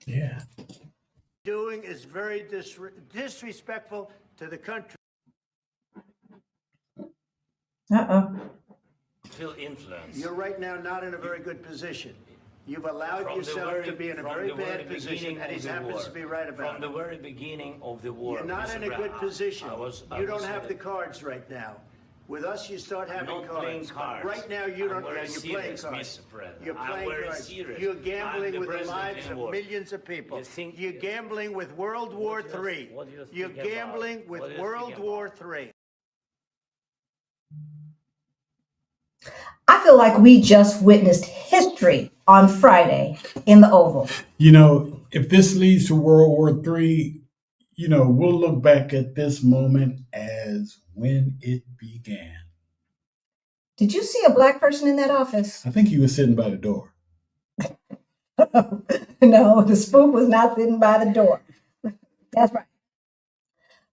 Yeah. Doing is very disrespectful to the country. Feel influence. You're right now not in a very good position. You've allowed yourself to be in a very bad position, and he happens to be right about it. From the very beginning of the war. You're not in a good position. You don't have the cards right now. With us, you start having cards. Right now, you don't. You're playing cards. You're playing cards. You're gambling with the lives of millions of people. You're gambling with World War III. You're gambling with World War III. I feel like we just witnessed history on Friday in the Oval. You know, if this leads to World War III, you know, we'll look back at this moment as when it began. Did you see a black person in that office? I think he was sitting by the door. No, the spook was not sitting by the door. That's right.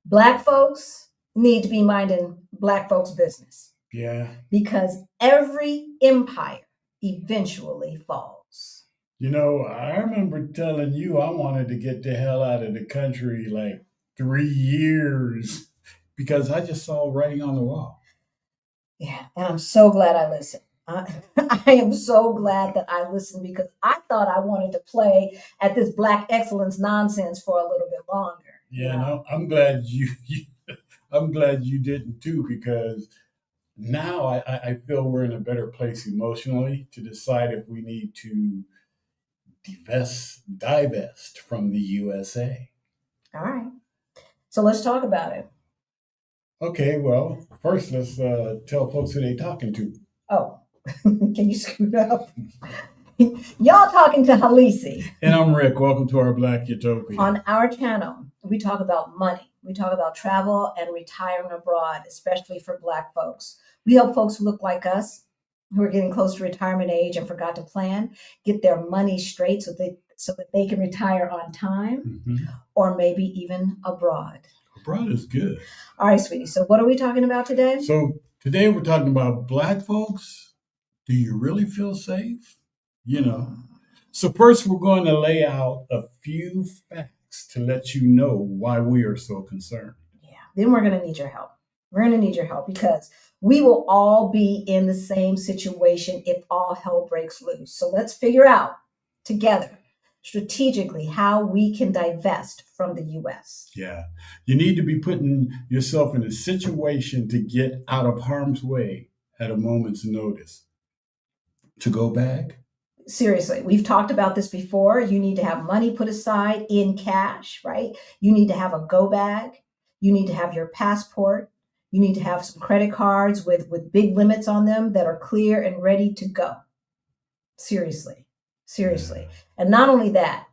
Black folks need to be minding black folks' business. Yeah. Because every empire eventually falls. You know, I remember telling you I wanted to get the hell out of the country like 3 years because I just saw writing on the wall. Yeah, and I'm so glad I listened. I am so glad that I listened because I thought I wanted to play at this black excellence nonsense for a little bit longer. Yeah, no, I'm glad I'm glad you didn't too, because now I feel we're in a better place emotionally to decide if we need to divest from the USA. All right. So let's talk about it. Okay, well, first let's tell folks who they talking to. Oh, can you scoot up? Y'all talking to Halisi. And I'm Rick. Welcome to our Black Utopia. On our channel, we talk about money. We talk about travel and retiring abroad, especially for Black folks. We help folks who look like us, who are getting close to retirement age and forgot to plan, get their money straight so that they can retire on time, or maybe even abroad. Abroad is good. All right, sweetie. So what are we talking about today? So today we're talking about Black folks. Do you really feel safe? You know. So first we're going to lay out a few facts to let you know why we are so concerned. Yeah. Then we're going to need your help. We're going to need your help because we will all be in the same situation if all hell breaks loose. So let's figure out together strategically how we can divest from the U.S. Yeah. You need to be putting yourself in a situation to get out of harm's way at a moment's notice. To go back? Seriously, we've talked about this before. You need to have money put aside in cash, right? You need to have a go bag. You need to have your passport. You need to have some credit cards with big limits on them that are clear and ready to go. Seriously. And not only that,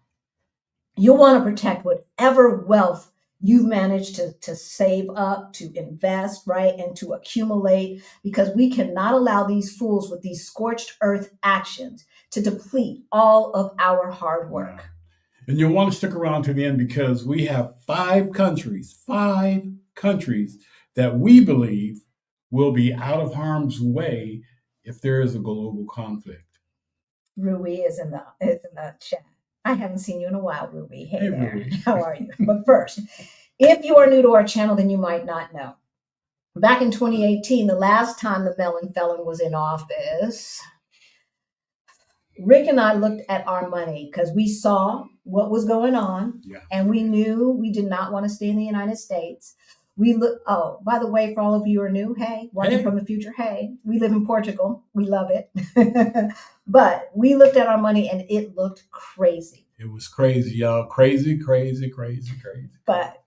you'll want to protect whatever wealth you've managed to save up, to invest, right, and to accumulate, because we cannot allow these fools with these scorched earth actions to deplete all of our hard work. Yeah. And you'll want to stick around to the end because we have 5 countries that we believe will be out of harm's way if there is a global conflict. Rui is in the chat. I haven't seen you in a while, Ruby. Hey there. Ruby. How are you? But first, if you are new to our channel, then you might not know. Back in 2018, the last time the Melon Felon was in office, Rick and I looked at our money because we saw what was going on, and we knew we did not want to stay in the United States. Oh, by the way, for all of you who are new, hey, watching from the future, hey, we live in Portugal. We love it. But we looked at our money and it looked crazy. It was crazy, y'all. Crazy. But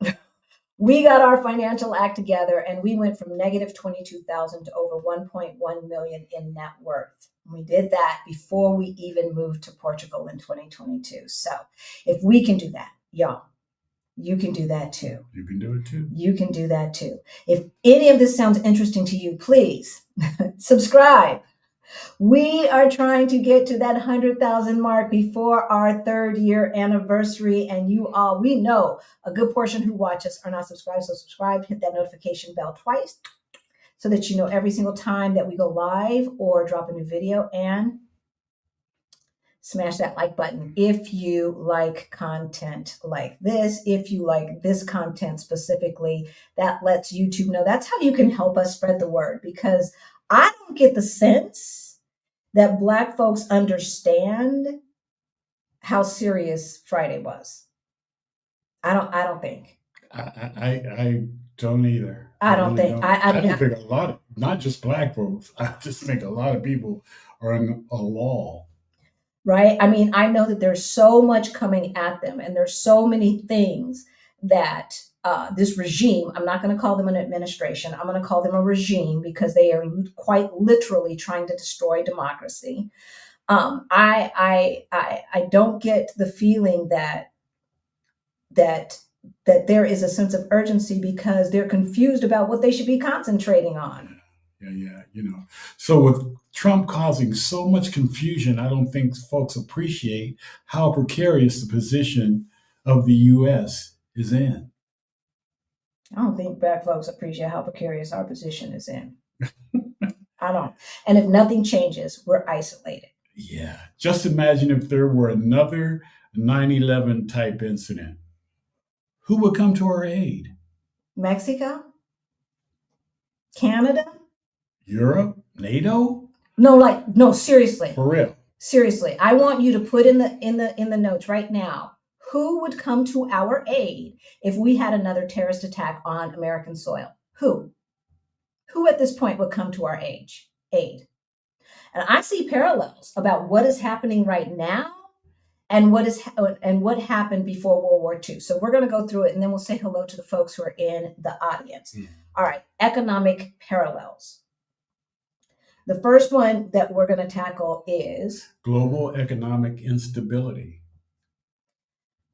we got our financial act together and we went from negative 22,000 to over 1.1 million in net worth. We did that before we even moved to Portugal in 2022. So if we can do that, y'all, you can do that too. You can do it too. You can do that too. If any of this sounds interesting to you, please subscribe. We are trying to get to that 100,000 mark before our 3rd year anniversary. And we know a good portion who watch us are not subscribed. So subscribe, hit that notification bell twice so that you know every single time that we go live or drop a new video. And Smash that like button if you like content like this. If you like this content specifically, that lets YouTube know. That's how you can help us spread the word, because I don't get the sense that Black folks understand how serious Friday was. I don't think. I don't either. I don't really think. don't. I don't think a lot of, not just Black folks, I just think a lot of people are in a lull. Right? I mean, I know that there's so much coming at them, and there's so many things that this regime, I'm not going to call them an administration, I'm going to call them a regime, because they are quite literally trying to destroy democracy. I don't get the feeling that there is a sense of urgency, because they're confused about what they should be concentrating on. Yeah. So with Trump causing so much confusion, I don't think folks appreciate how precarious the position of the U.S. is in. I don't think Black folks appreciate how precarious our position is in. I don't. And if nothing changes, we're isolated. Yeah. Just imagine if there were another 9/11 type incident. Who would come to our aid? Mexico? Canada? Europe? NATO? No, seriously. For real. Seriously. I want you to put in the notes right now, who would come to our aid if we had another terrorist attack on American soil? Who at this point would come to our aid? And I see parallels about what is happening right now and what happened before World War II. So we're going to go through it, and then we'll say hello to the folks who are in the audience. All right, economic parallels. The first one that we're going to tackle is global economic instability.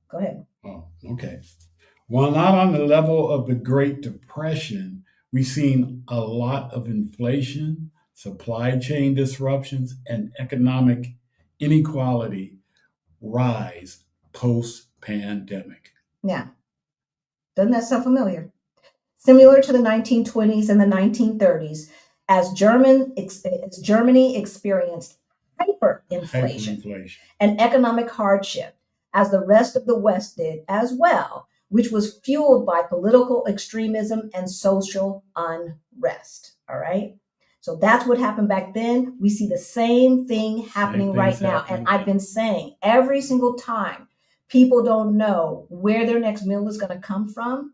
Go ahead. Oh, okay. While not on the level of the Great Depression, we've seen a lot of inflation, supply chain disruptions, and economic inequality rise post-pandemic. Yeah. Doesn't that sound familiar? Similar to the 1920s and the 1930s, as Germany experienced hyperinflation and economic hardship, as the rest of the West did as well, which was fueled by political extremism and social unrest. All right. So that's what happened back then. We see the same thing happening right now. And I've been saying every single time people don't know where their next meal is going to come from,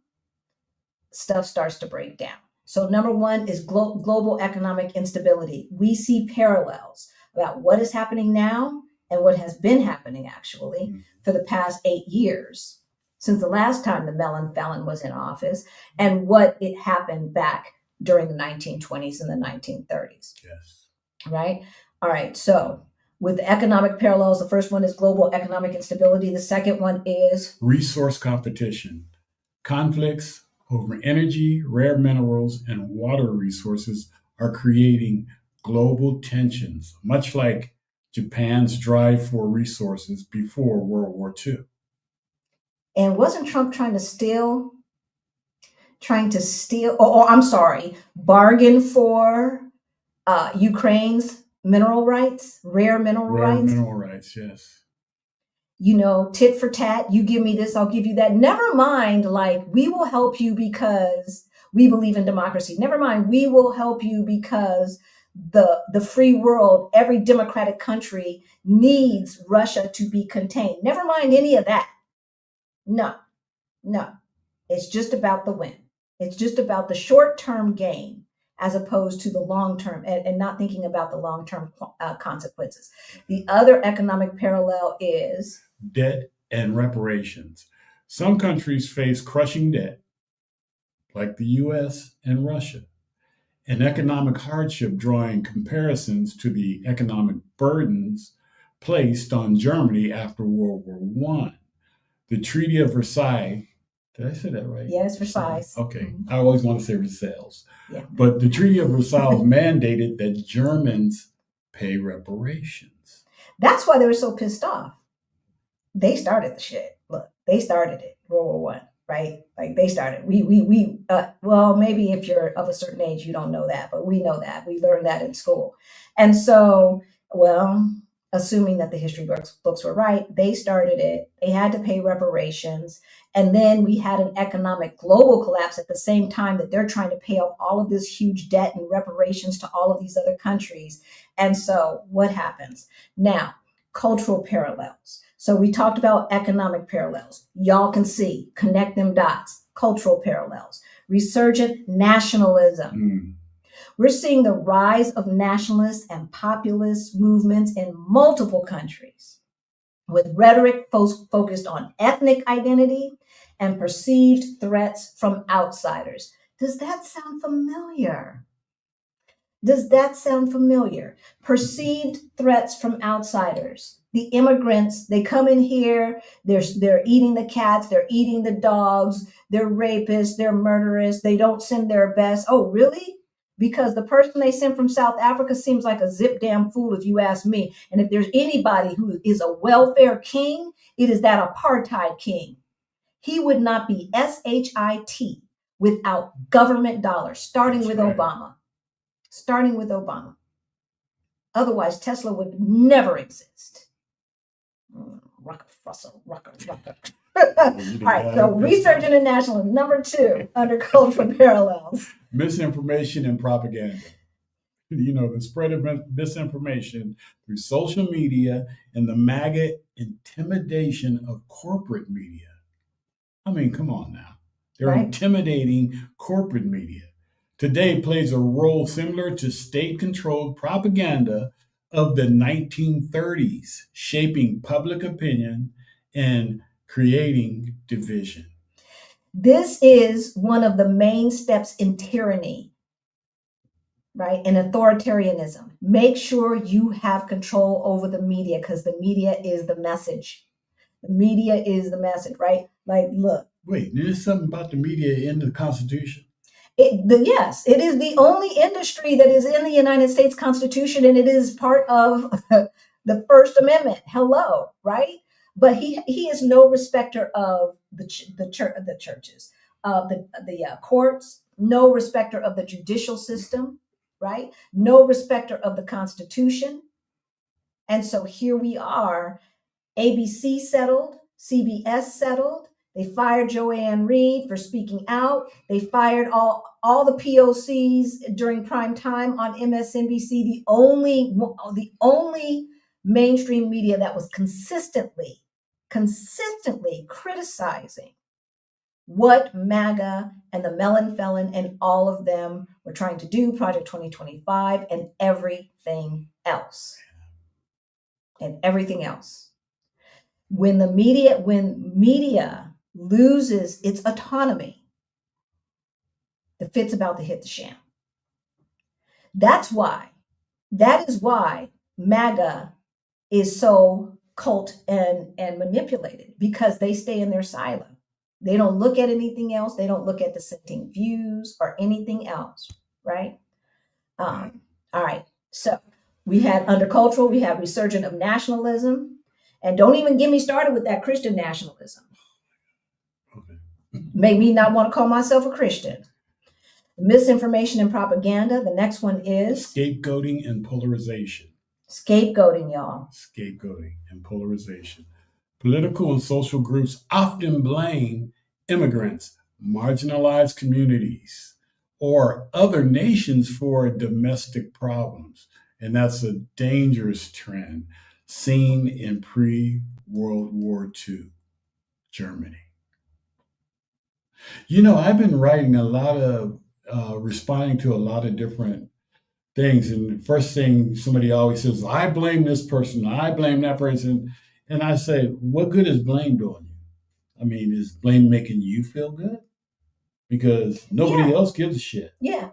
stuff starts to break down. So number one is global economic instability. We see parallels about what is happening now and what has been happening actually for the past 8 years, since the last time the Felon was in office, and what it happened back during the 1920s and the 1930s. Yes. Right? All right. So with the economic parallels, the first one is global economic instability. The second one is resource competition. Conflicts over energy, rare minerals, and water resources are creating global tensions, much like Japan's drive for resources before World War II. And wasn't Trump trying to steal, bargain for Ukraine's mineral rights, rare mineral rights, yes. Tit for tat, you give me this, I'll give you that. Never mind, we will help you because we believe in democracy. Never mind, we will help you because the free world, every democratic country needs Russia to be contained. Never mind any of that. No. It's just about the win. It's just about the short-term gain as opposed to the long-term, and not thinking about the long-term consequences. The other economic parallel is debt and reparations. Some countries face crushing debt, like the US and Russia, and economic hardship, drawing comparisons to the economic burdens placed on Germany after World War I. The Treaty of Versailles, did I say that right? Yes, Versailles. Okay, mm-hmm. I always want to say Versailles. Yeah. But the Treaty of Versailles mandated that Germans pay reparations. That's why they were so pissed off. They started the shit. Look, they started it, World War I, right? They started. Well, maybe if you're of a certain age, you don't know that, but we know that. We learned that in school. And so, assuming that the history books were right. They started it. They had to pay reparations. And then we had an economic global collapse at the same time that they're trying to pay off all of this huge debt and reparations to all of these other countries. And so what happens? Now, cultural parallels. So we talked about economic parallels. Y'all can see, connect them dots, cultural parallels, resurgent nationalism. We're seeing the rise of nationalist and populist movements in multiple countries, with rhetoric focused on ethnic identity and perceived threats from outsiders. Does that sound familiar? Does that sound familiar? Perceived threats from outsiders. The immigrants, they come in here, they're eating the cats, they're eating the dogs, they're rapists, they're murderers, they don't send their best. Oh, really? Because the person they sent from South Africa seems like a zip damn fool, if you ask me. And if there's anybody who is a welfare king, it is that apartheid king. He would not be SHIT without government dollars, starting with Obama. Starting with Obama. Otherwise, Tesla would never exist. Rucker. All right, so research international, number 2, under cultural parallels. Misinformation and propaganda. The spread of misinformation through social media and the MAGA intimidation of corporate media. I mean, come on now. They're intimidating corporate media. Today plays a role similar to state-controlled propaganda of the 1930s, shaping public opinion and creating division. This is one of the main steps in tyranny, right? In authoritarianism. Make sure you have control over the media, because the media is the message. The media is the message, right? Like, look. Wait, there's something about the media in the Constitution? Yes, it is the only industry that is in the United States Constitution, and it is part of the First Amendment. Hello, right? But he is no respecter of the churches, the courts, no respecter of the judicial system, right? No respecter of the Constitution. And so here we are. ABC settled, CBS settled. They fired Joanne Reed for speaking out. They fired all the POCs during prime time on MSNBC. The only mainstream media that was consistently criticizing what MAGA and the Melon Felon and all of them were trying to do, Project 2025, and everything else. When media loses its autonomy, the fit's about to hit the sham. That is why MAGA is so cult and manipulated, because they stay in their silo. They don't look at anything else. They don't look at dissenting views or anything else, right? All right. So we had under cultural, we have resurgent of nationalism. And don't even get me started with that Christian nationalism. Make me not want to call myself a Christian. Misinformation and propaganda. The next one is scapegoating and polarization. Scapegoating, y'all. Scapegoating and polarization. Political and social groups often blame immigrants, marginalized communities, or other nations for domestic problems. And that's a dangerous trend seen in pre-World War II Germany. I've been writing a lot of, responding to a lot of different things. And the first thing somebody always says, I blame this person, I blame that person. And I say, what good is blame doing you? I mean, is blame making you feel good? Because nobody else gives a shit. Yeah.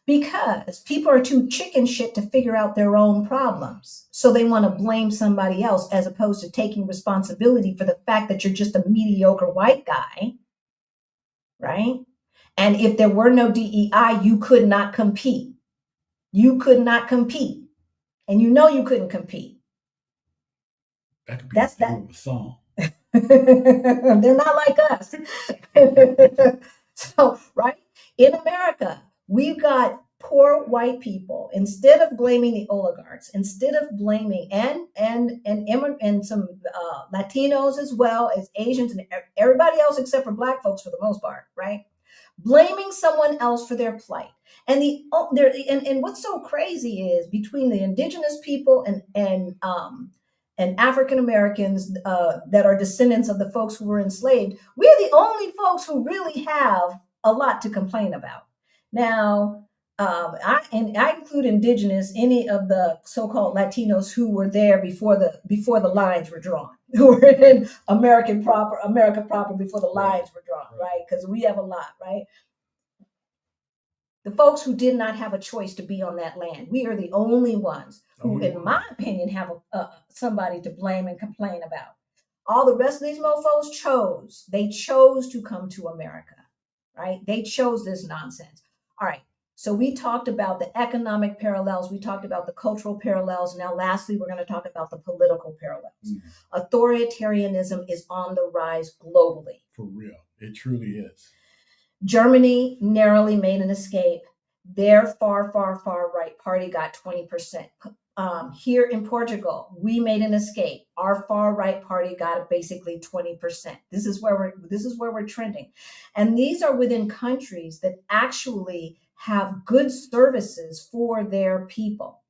Because people are too chicken shit to figure out their own problems. So they want to blame somebody else as opposed to taking responsibility for the fact that you're just a mediocre white guy. Right? And if there were no DEI, you could not compete. You could not compete. And you couldn't compete. That could be a song. They're not like us. So, right? In America, we've got poor white people, instead of blaming the oligarchs, instead of blaming and some Latinos as well as Asians and everybody else except for Black folks for the most part, right? Blaming someone else for their plight. And and what's so crazy is between the indigenous people and African Americans that are descendants of the folks who were enslaved, we're the only folks who really have a lot to complain about. Now, I include indigenous, any of the so-called Latinos who were there before the lines were drawn, who were in America proper before the lines were drawn, right? Because we have a lot, right? The folks who did not have a choice to be on that land. We are the only ones who, in my opinion, have somebody to blame and complain about. All the rest of these mofos chose. They chose to come to America, right? They chose this nonsense. All right. So we talked about the economic parallels. We talked about the cultural parallels. Now, lastly, we're going to talk about the political parallels. Mm-hmm. Authoritarianism is on the rise globally. For real. It truly is. Germany narrowly made an escape. Their far right party got 20%. Here in Portugal, we made an escape. Our far right party got basically 20%. This is where we're trending. And these are within countries that actually have good services for their people.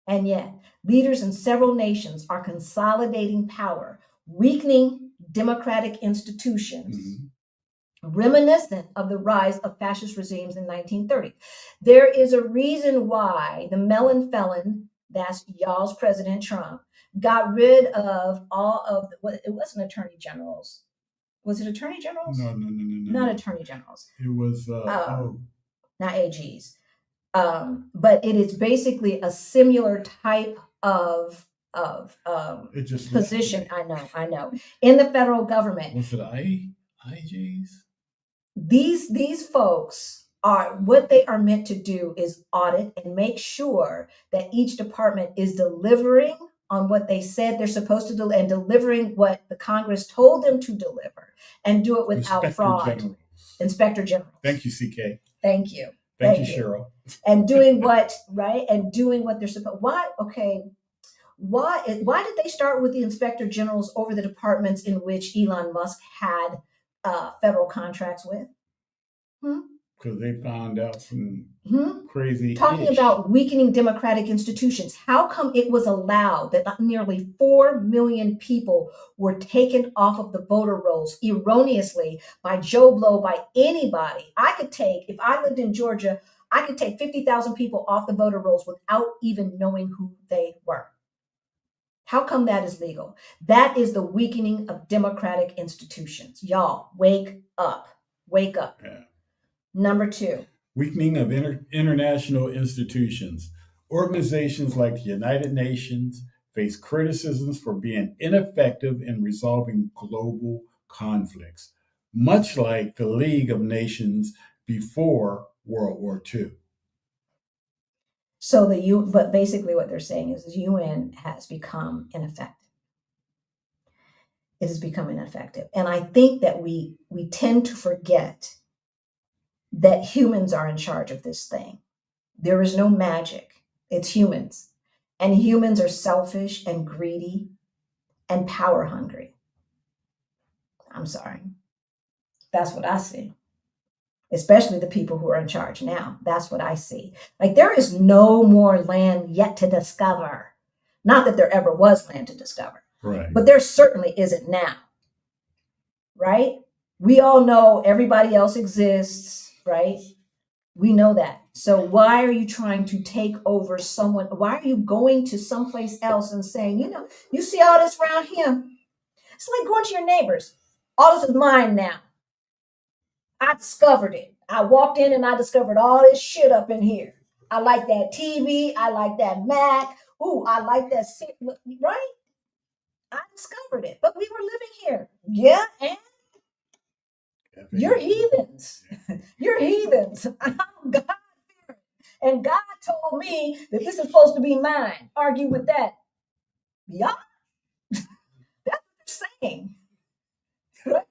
And yet, leaders in several nations are consolidating power, weakening democratic institutions. Mm-hmm. Reminiscent of the rise of fascist regimes in 1930. There is a reason why the melon felon, that's y'all's President Trump, got rid of all of it wasn't attorney generals. Was it attorney generals? No. Not attorney generals. It was not AGs. But it is basically a similar type of position. I know. In the federal government. Was it IGs? These folks are, what they are meant to do is audit and make sure that each department is delivering on what they said they're supposed to do and delivering what the Congress told them to deliver and do it without fraud. Inspector General. Thank you, CK. Thank you. Thank you, Cheryl. And doing what, right? And doing what they're supposed. Why? Okay. Why did they start with the Inspector Generals over the departments in which Elon Musk had federal contracts with? Because they found out some crazy talking about weakening democratic institutions. How come it was allowed that nearly 4 million people were taken off of the voter rolls erroneously by Joe Blow, by anybody? If I lived in Georgia, I could take 50,000 people off the voter rolls without even knowing who they were. How come that is legal? That is the weakening of democratic institutions. Y'all, wake up. Wake up. Yeah. Number 2. Weakening of international institutions. Organizations like the United Nations face criticisms for being ineffective in resolving global conflicts, much like the League of Nations before World War II. So but basically what they're saying is the UN has become ineffective. It has become ineffective. And I think that we tend to forget that humans are in charge of this thing. There is no magic. It's humans. And humans are selfish and greedy and power hungry. I'm sorry. That's what I see. Especially the people who are in charge now. That's what I see. Like, there is no more land yet to discover. Not that there ever was land to discover. Right. But there certainly isn't now. Right? We all know everybody else exists, right? We know that. So why are you trying to take over someone? Why are you going to someplace else and saying, you see all this around here? It's like going to your neighbors. All this is mine now. I discovered it. I walked in and I discovered all this shit up in here. I like that TV. I like that Mac. Ooh, I like that, right? I discovered it, but we were living here. Yeah, and you're heathens. You're heathens. I'm God. And God told me that this is supposed to be mine. Argue with that. Yeah. That's what they're saying. Right?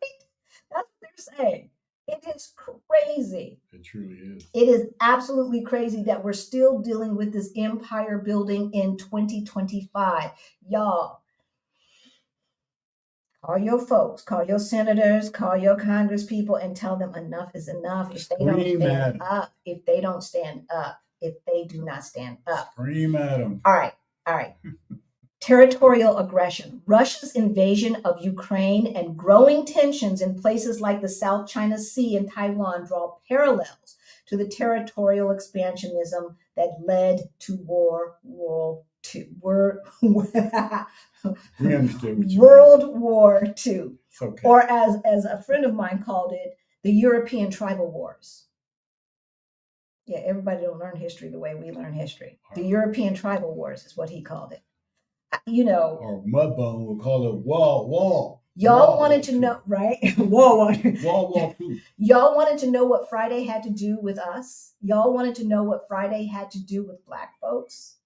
That's what they're saying. It is crazy. It truly is. It is absolutely crazy that we're still dealing with this empire building in 2025. Y'all, call your folks, call your senators, call your congress people and tell them enough is enough. If they don't Scream at stand 'em. up, if they don't stand up, if they do not stand up. Scream at them. All right. Territorial aggression. Russia's invasion of Ukraine and growing tensions in places like the South China Sea and Taiwan draw parallels to the territorial expansionism that led to World War II. Okay. Or as a friend of mine called it, the European tribal wars. Yeah, everybody don't learn history the way we learn history. The European tribal wars is what he called it. Or Mudbone will call it wall. Y'all wanted to know, right? Wall. Too. Y'all wanted to know what Friday had to do with us. Y'all wanted to know what Friday had to do with Black folks.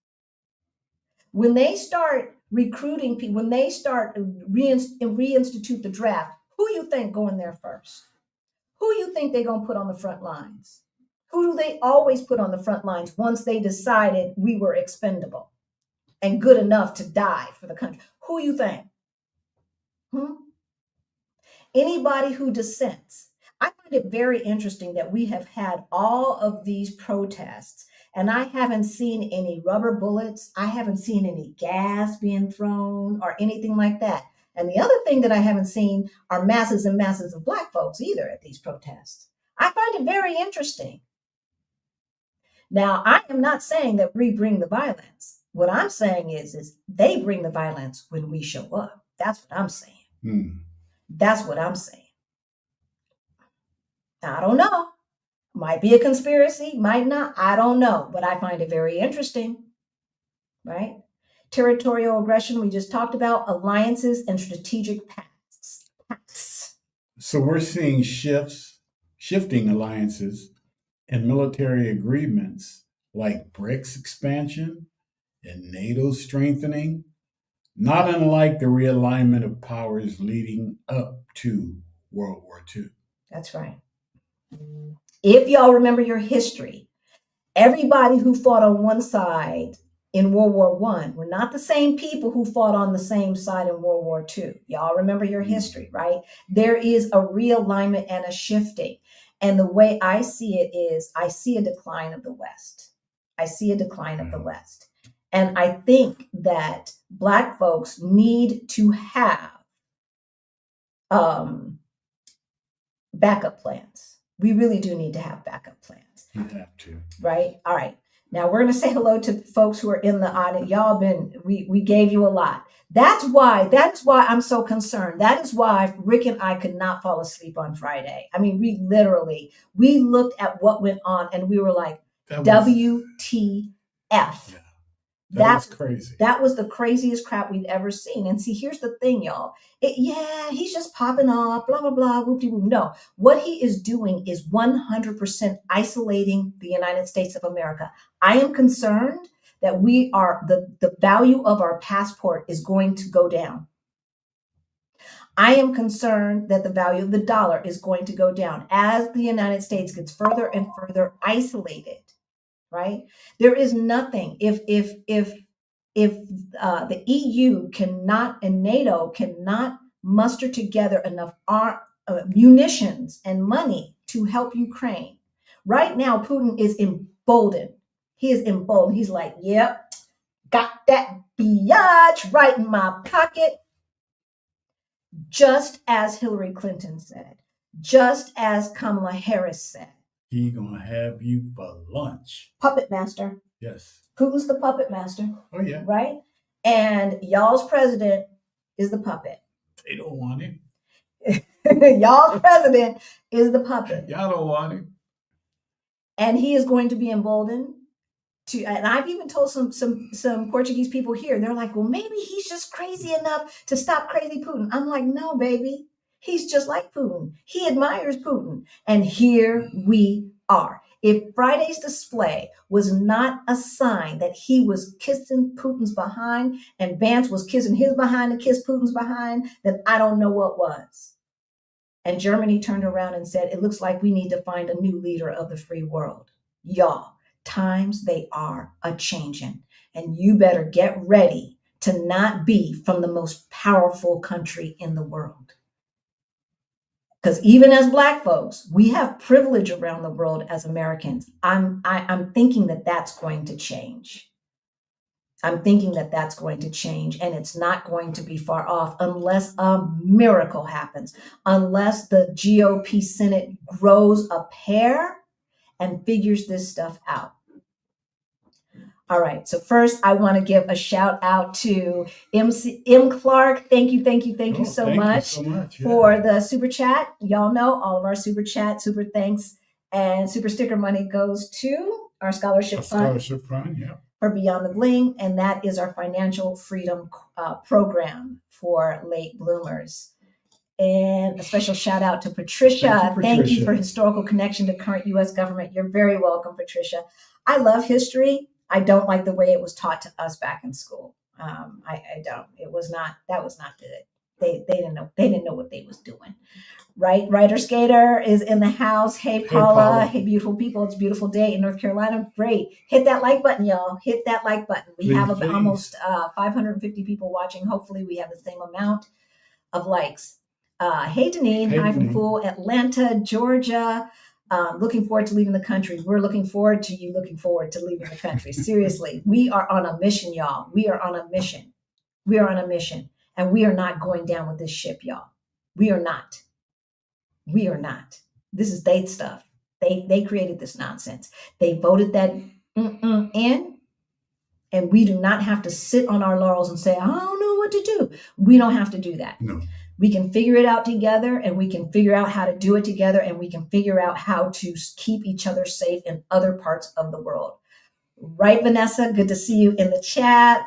When they start recruiting people, when they start reinstitute the draft, who you think going there first? Who you think they're going to put on the front lines? Who do they always put on the front lines once they decided we were expendable and good enough to die for the country? Who you think? Anybody who dissents. I find it very interesting that we have had all of these protests and I haven't seen any rubber bullets. I haven't seen any gas being thrown or anything like that. And the other thing that I haven't seen are masses and masses of Black folks either at these protests. I find it very interesting. Now, I am not saying that we bring the violence. What I'm saying is they bring the violence when we show up. That's what I'm saying. That's what I'm saying. I don't know. Might be a conspiracy, might not. I don't know, but I find it very interesting, right? Territorial aggression, we just talked about, alliances and strategic pacts. So we're seeing shifting alliances and military agreements like BRICS expansion and NATO strengthening, not unlike the realignment of powers leading up to World War II. That's right. If y'all remember your history, everybody who fought on one side in World War I were not the same people who fought on the same side in World War II. Y'all remember your history, right? There is a realignment and a shifting. And the way I see it is I see a decline of the West. I see a decline of the West. And I think that Black folks need to have backup plans. We really do need to have backup plans. You have to. Right? All right. Now we're going to say hello to folks who are in the audience. Y'all we gave you a lot. That's why I'm so concerned. That is why Rick and I could not fall asleep on Friday. I mean, we looked at what went on and we were like, WTF. Yeah. That's crazy. That was the craziest crap we'd ever seen. And see, here's the thing, y'all. He's just popping off, blah, blah, blah, whoop-de-whoop. No, what he is doing is 100% isolating the United States of America. I am concerned that the value of our passport is going to go down. I am concerned that the value of the dollar is going to go down as the United States gets further and further isolated. Right? There is nothing. If the EU cannot and NATO cannot muster together enough munitions and money to help Ukraine, right now Putin is emboldened. He is emboldened. He's like, yep, got that biatch right in my pocket. Just as Hillary Clinton said, just as Kamala Harris said. He gonna have you for lunch. Puppet master. Yes. Putin's the puppet master. Oh yeah. Right? And y'all's president is the puppet. They don't want him. Y'all's president is the puppet. Y'all don't want him. And he is going to be emboldened to, and I've even told some Portuguese people here, they're like, well, maybe he's just crazy enough to stop crazy Putin. I'm like, no, baby. He's just like Putin. He admires Putin. And here we are. If Friday's display was not a sign that he was kissing Putin's behind and Vance was kissing his behind to kiss Putin's behind, then I don't know what was. And Germany turned around and said, it looks like we need to find a new leader of the free world. Y'all, times they are a-changing. And you better get ready to not be from the most powerful country in the world. Because even as Black folks, we have privilege around the world as Americans. I'm thinking that that's going to change. I'm thinking that that's going to change, and it's not going to be far off unless a miracle happens, unless the GOP Senate grows a pair and figures this stuff out. All right. So first, I want to give a shout out to M. Clark. Thank you so much for the super chat. Y'all know all of our super chat, super thanks, and super sticker money goes to our scholarship fund. For Beyond the Bling, and that is our financial freedom program for late bloomers. And a special shout out to Patricia. Thank you for historical connection to current U.S. government. You're very welcome, Patricia. I love history. I don't like the way it was taught to us back in school. I don't. That was not good. They didn't know what they was doing. Right? Ryder Skater is in the house. Hey, Paula. Hey, beautiful people. It's a beautiful day in North Carolina. Great. Hit that like button, y'all. Hit that like button. We have almost 550 people watching. Hopefully we have the same amount of likes. Hey, Deneen. Hi from cool Atlanta, Georgia. Looking forward to leaving the country. We're looking forward to you looking forward to leaving the country. Seriously, we are on a mission, y'all. We are on a mission. We are on a mission. And we are not going down with this ship, y'all. We are not. We are not. This is their stuff. They created this nonsense. They voted that in, and we do not have to sit on our laurels and say, I don't know what to do. We don't have to do that. No. We can figure it out together, and we can figure out how to do it together, and we can figure out how to keep each other safe in other parts of the world. Right, Vanessa? Good to see you in the chat.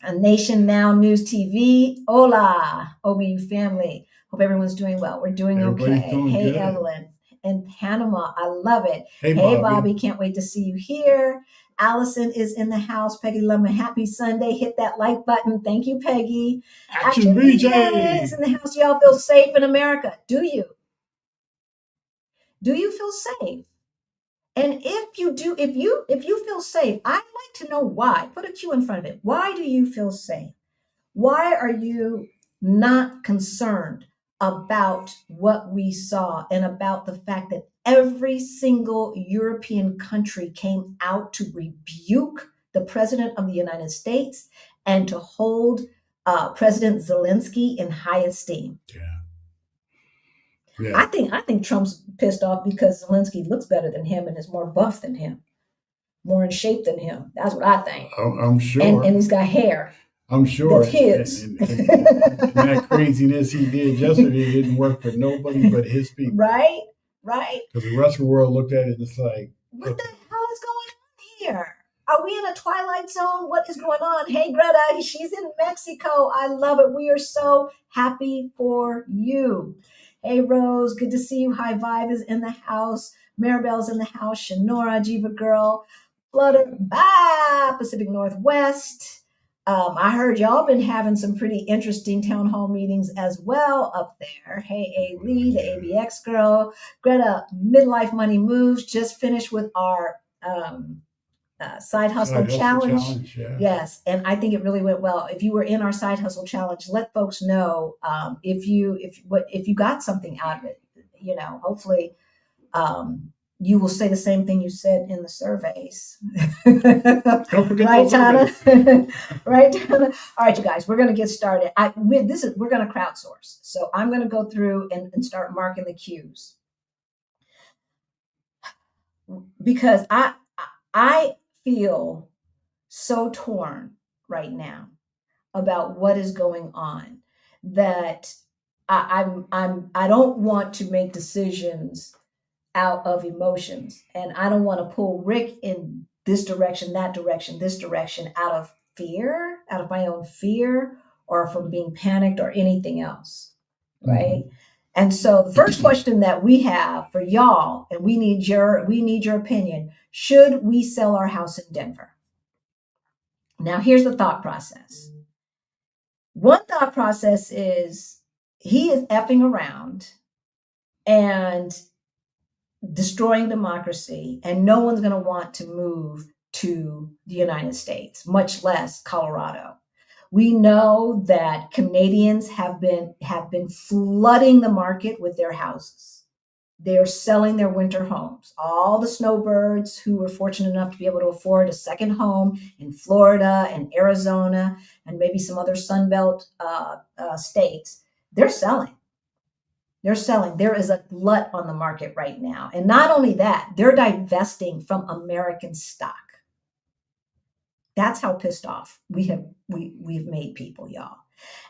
A Nation Now News TV. Hola, OBU family. Hope everyone's doing well. We're doing okay. Hey, good. Evelyn in Panama. I love it. Hey, Bobby. Can't wait to see you here. Allison is in the house. Peggy Lemon. Happy Sunday. Hit that like button. Thank you, Peggy. Action BJ is in the house. Y'all feel safe in America? Do you? Do you feel safe? And if you do, if you feel safe, I'd like to know why. Put a Q in front of it. Why do you feel safe? Why are you not concerned about what we saw and about the fact that every single European country came out to rebuke the president of the United States and to hold President Zelensky in high esteem? Yeah. I think Trump's pissed off because Zelensky looks better than him and is more buff than him, more in shape than him. That's what I think. I'm sure. And he's got hair. I'm sure. That's his. And that craziness he did yesterday didn't work for nobody but his people. Right. Because the rest of the world looked at it and it's like, what the hell is going on here? Are we in a twilight zone? What is going on? Hey, Greta, she's in Mexico. I love it. We are so happy for you. Hey, Rose, good to see you. High Vibe is in the house. Maribel's in the house. Shanora, Jiva Girl, Flutter, bye, Pacific Northwest. I heard y'all been having some pretty interesting town hall meetings as well up there. Hey, A. Lee, the ABX girl. Greta, Midlife Money Moves, just finished with our Side Hustle Challenge. Yeah. Yes, and I think it really went well. If you were in our Side Hustle Challenge, let folks know if you got something out of it. You know, hopefully you will say the same thing you said in the surveys. Don't forget right, those Tana? surveys. Right, Tana? All right, you guys, we're going to get started. We're going to crowdsource. So I'm going to go through and start marking the cues. Because I feel so torn right now about what is going on that I don't want to make decisions out of emotions, and I don't want to pull Rick in this direction, that direction, this direction out of fear, out of my own fear, or from being panicked or anything else, right? Mm-hmm. And so the first question that we have for y'all, and we need your opinion: should we sell our house in Denver? Now, here's the thought process. One thought process is he is effing around and destroying democracy, and no one's going to want to move to the United States, much less Colorado. We know that Canadians have been flooding the market with their houses. They're selling their winter homes. All the snowbirds who were fortunate enough to be able to afford a second home in Florida and Arizona and maybe some other Sunbelt states, they're selling. They're selling. There is a glut on the market right now. And not only that, they're divesting from American stock. That's how pissed off we've made people, y'all.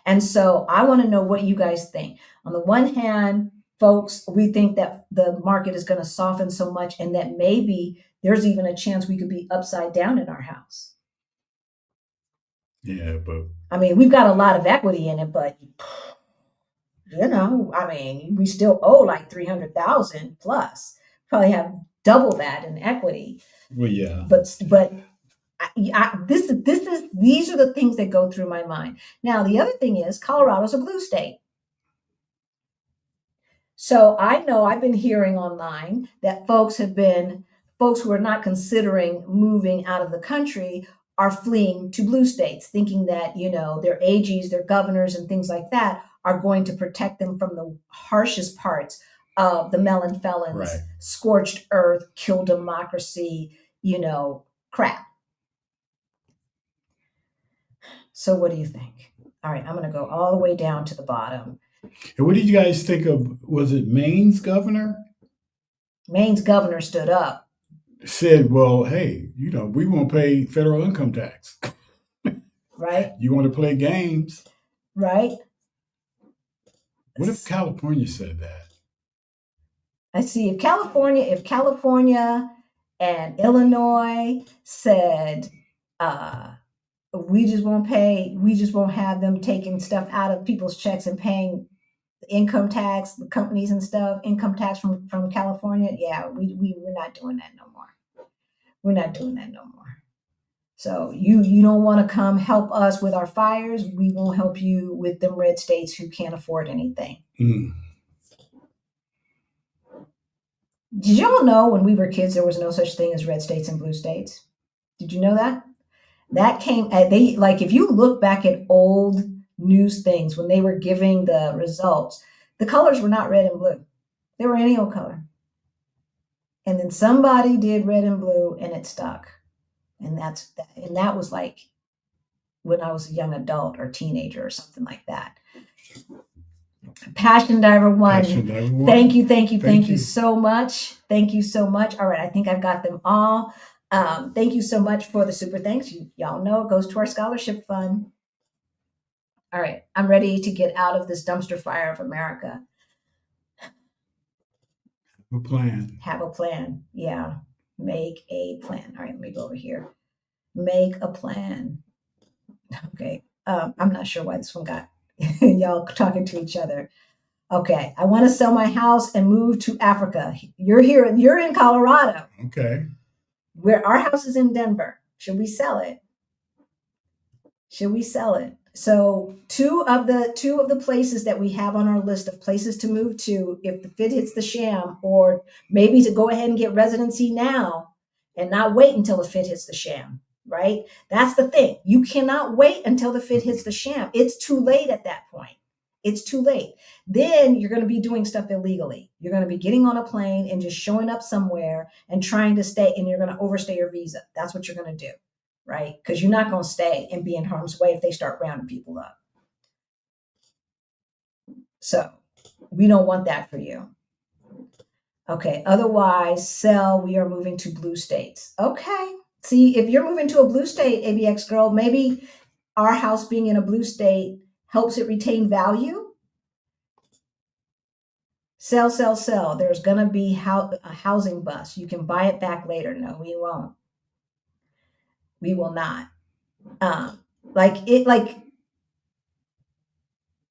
And so I want to know what you guys think. On the one hand, folks, we think that the market is going to soften so much and that maybe there's even a chance we could be upside down in our house. Yeah, but I mean, we've got a lot of equity in it, but you know, I mean, we still owe like 300,000 plus. Probably have double that in equity. well, yeah. But these are the things that go through my mind. Now, the other thing is Colorado's a blue state. So I know I've been hearing online that folks who are not considering moving out of the country are fleeing to blue states, thinking that, you know, their AGs, their governors and things like that are going to protect them from the harshest parts of the melon felons, Right. scorched earth, kill democracy, you know, crap. So what do you think? All right, I'm going to go all the way down to the bottom. And what did you guys think of, was it Maine's governor? Maine's governor stood up. Said, well, hey, you know, we won't pay federal income tax. Right? You want to play games? Right? What if California said that? I see if California and Illinois said, we just won't have them taking stuff out of people's checks and paying income tax, the companies and stuff, income tax from California. Yeah, we're not doing that no more. We're not doing that no more. So you don't want to come help us with our fires. We won't help you with them red states who can't afford anything. Mm. Did y'all know when we were kids there was no such thing as red states and blue states? Did you know that? That came if you look back at old news things when they were giving the results, the colors were not red and blue. They were any old color. And then somebody did red and blue and it stuck. And that was like when I was a young adult or teenager or something like that. Passion Diver One. Thank you so much. Thank you so much. All right, I think I've got them all. Thank you so much for the super thanks. Y'all know it goes to our scholarship fund. All right, I'm ready to get out of this dumpster fire of America. Have a plan. Yeah, make a plan. All right, let me go over here. Make a plan. Okay, I'm not sure why this one got y'all talking to each other. Okay, I want to sell my house and move to Africa. You're here. You're in Colorado. Okay. Where our house is in Denver. Should we sell it? So two of the places that we have on our list of places to move to, if the fit hits the sham, or maybe to go ahead and get residency now and not wait until the fit hits the sham, right? That's the thing. You cannot wait until the fit hits the sham. It's too late at that point. It's too late. Then you're going to be doing stuff illegally. You're going to be getting on a plane and just showing up somewhere and trying to stay, and you're going to overstay your visa. That's what you're going to do, right? Because you're not going to stay and be in harm's way if they start rounding people up. So we don't want that for you. Okay, otherwise, sell. We are moving to blue states. Okay. See, if you're moving to a blue state, ABX girl, maybe our house being in a blue state helps it retain value. Sell. There's going to be a housing bust. You can buy it back later. No, we won't. We will not. I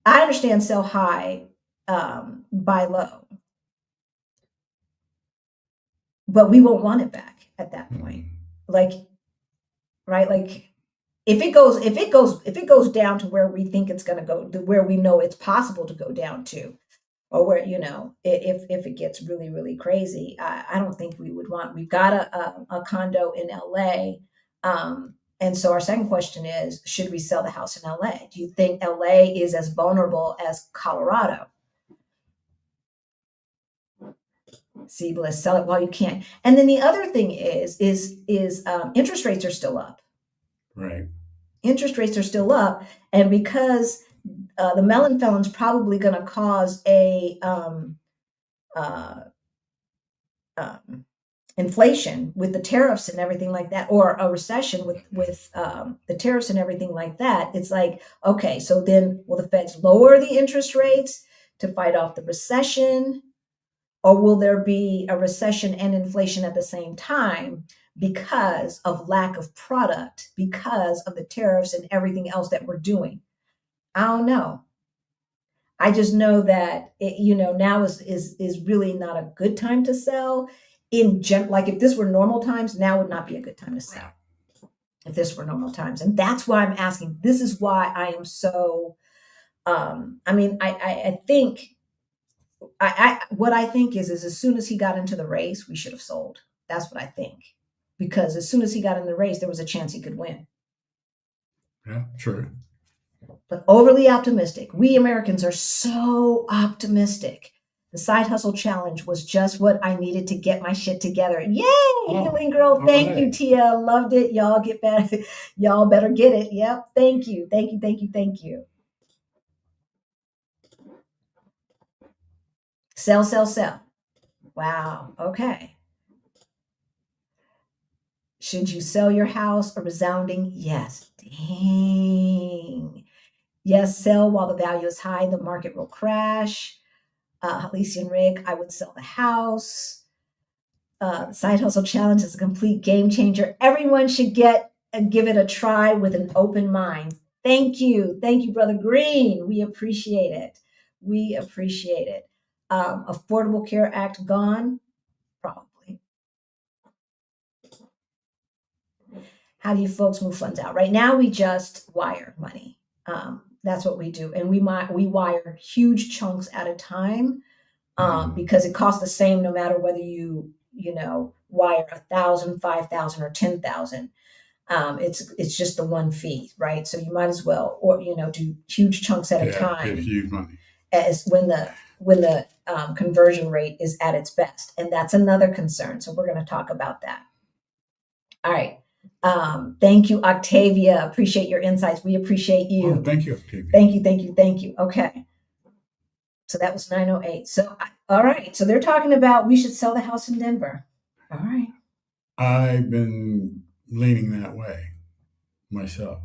understand sell high, buy low. But we won't want it back at that point. If it goes down to where we think it's going to go, to where we know it's possible to go down to, or where, if it gets really, really crazy, I don't think we've got a condo in LA. And so our second question is, should we sell the house in LA? Do you think LA is as vulnerable as Colorado? See, but let's sell it while you can. And then the other thing is interest rates are still up. Right. Interest rates are still up, and because the melon felon's probably going to cause a inflation with the tariffs and everything like that, or a recession with the tariffs and everything like that. It's like, okay, so then will the Feds lower the interest rates to fight off the recession? Or will there be a recession and inflation at the same time because of lack of product, because of the tariffs and everything else that we're doing? I don't know. I just know that now is really not a good time to sell. Like if this were normal times, now would not be a good time to sell. If this were normal times, and that's why I'm asking. This is why I am so. I think. What I think is as soon as he got into the race, we should have sold. That's what I think, because as soon as he got in the race, there was a chance he could win. Yeah, true. But overly optimistic. We Americans are so optimistic. The side hustle challenge was just what I needed to get my shit together. Yay, Healing Girl! Thank you, Tia. Loved it. Y'all get better. Y'all better get it. Yep. Thank you. Thank you. Thank you. Thank you. Sell, sell, sell. Wow. Okay. Should you sell your house? A resounding yes. Dang. Yes, sell while the value is high. The market will crash. Halician Rig, I would sell the house. Side Hustle Challenge is a complete game changer. Everyone should give it a try with an open mind. Thank you. Thank you, Brother Green. We appreciate it. We appreciate it. Affordable Care Act gone? Probably. How do you folks move funds out? Right now, we just wire money. That's what we do. And we wire huge chunks at a time because it costs the same no matter whether you wire 1,000, 5,000, or 10,000. It's just the one fee, right? So you might as well, do huge chunks at a time. Huge money. As when the conversion rate is at its best, and that's another concern. So we're going to talk about that. All right. Thank you, Octavia. Appreciate your insights. We appreciate you. Oh, thank you, Octavia. Thank you. Okay. So that was 908. So, all right. So they're talking about we should sell the house in Denver. All right. I've been leaning that way myself.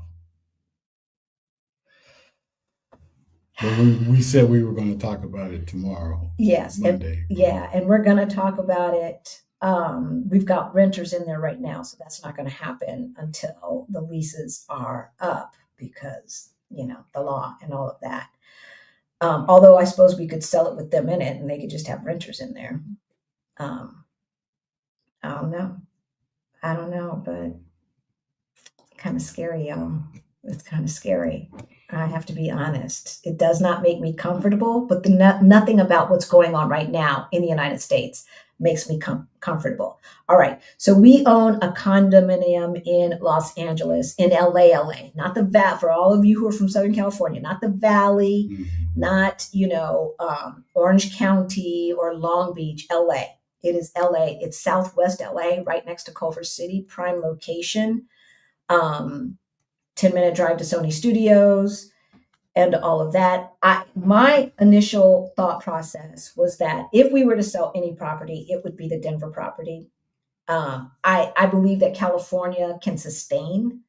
But we said we were going to talk about it tomorrow. Yes. Monday. And we're going to talk about it. We've got renters in there right now, so that's not going to happen until the leases are up because, the law and all of that. Although I suppose we could sell it with them in it and they could just have renters in there. I don't know, but kind of scary, y'all. It's kind of scary. I have to be honest. It does not make me comfortable, but nothing about what's going on right now in the United States makes me comfortable. All right. So we own a condominium in Los Angeles, in LA, not the Valley. For all of you who are from Southern California, not the Valley, not, Orange County or Long Beach, LA. It is LA. It's Southwest LA, right next to Culver City, prime location. 10-minute drive to Sony Studios and all of that. My initial thought process was that if we were to sell any property, it would be the Denver property. I believe that California can sustain,